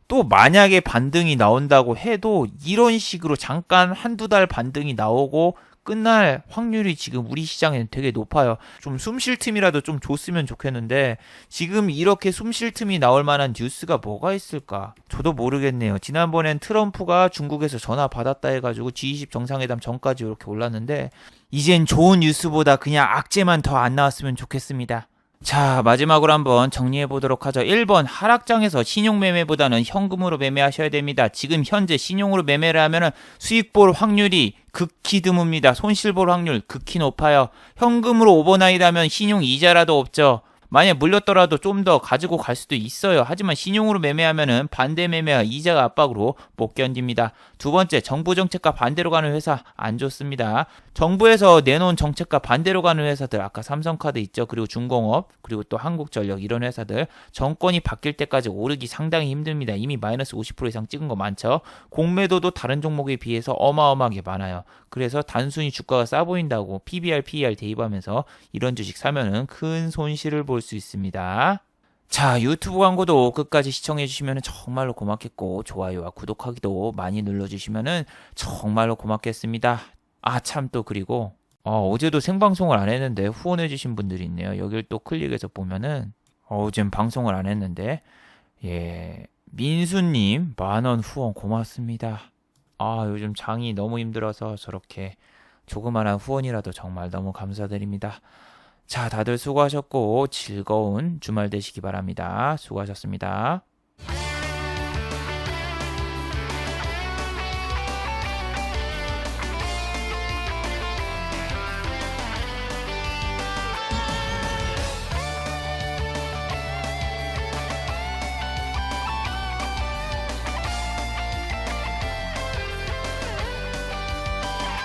또 만약에 반등이 나온다고 해도 이런 식으로 잠깐 한두 달 반등이 나오고 끝날 확률이 지금 우리 시장에는 되게 높아요. 좀 숨 쉴 틈이라도 좀 줬으면 좋겠는데 지금 이렇게 숨 쉴 틈이 나올 만한 뉴스가 뭐가 있을까? 저도 모르겠네요. 지난번엔 트럼프가 중국에서 전화 받았다 해가지고 G20 정상회담 전까지 이렇게 올랐는데 이젠 좋은 뉴스보다 그냥 악재만 더 안 나왔으면 좋겠습니다. 자, 마지막으로 한번 정리해 보도록 하죠. 1번, 하락장에서 신용 매매보다는 현금으로 매매하셔야 됩니다. 지금 현재 신용으로 매매를 하면은 수익 볼 확률이 극히 드뭅니다. 손실 볼 확률 극히 높아요. 현금으로 오버나잇 하면 신용 이자라도 없죠. 만약 물렸더라도 좀 더 가지고 갈 수도 있어요. 하지만 신용으로 매매하면은 반대 매매와 이자가 압박으로 못 견딥니다. 두 번째, 정부 정책과 반대로 가는 회사 안 좋습니다. 정부에서 내놓은 정책과 반대로 가는 회사들, 아까 삼성카드 있죠. 그리고 중공업, 그리고 또 한국전력 이런 회사들 정권이 바뀔 때까지 오르기 상당히 힘듭니다. 이미 마이너스 50% 이상 찍은 거 많죠. 공매도도 다른 종목에 비해서 어마어마하게 많아요. 그래서 단순히 주가가 싸 보인다고 PBR, PER 대입하면서 이런 주식 사면은 큰 손실을 볼 수 있습니다. 자, 유튜브 광고도 끝까지 시청해주시면 정말로 고맙겠고 좋아요와 구독하기도 많이 눌러주시면 정말로 고맙겠습니다. 아, 참 또 그리고 어제도 생방송을 안 했는데 후원해주신 분들이 있네요. 여길 또 클릭해서 보면은 어젠 방송을 안 했는데 민수님 10,000원 후원 고맙습니다. 요즘 장이 너무 힘들어서 저렇게 조그만한 후원이라도 정말 너무 감사드립니다. 자, 다들 수고하셨고 즐거운 주말 되시기 바랍니다. 수고하셨습니다.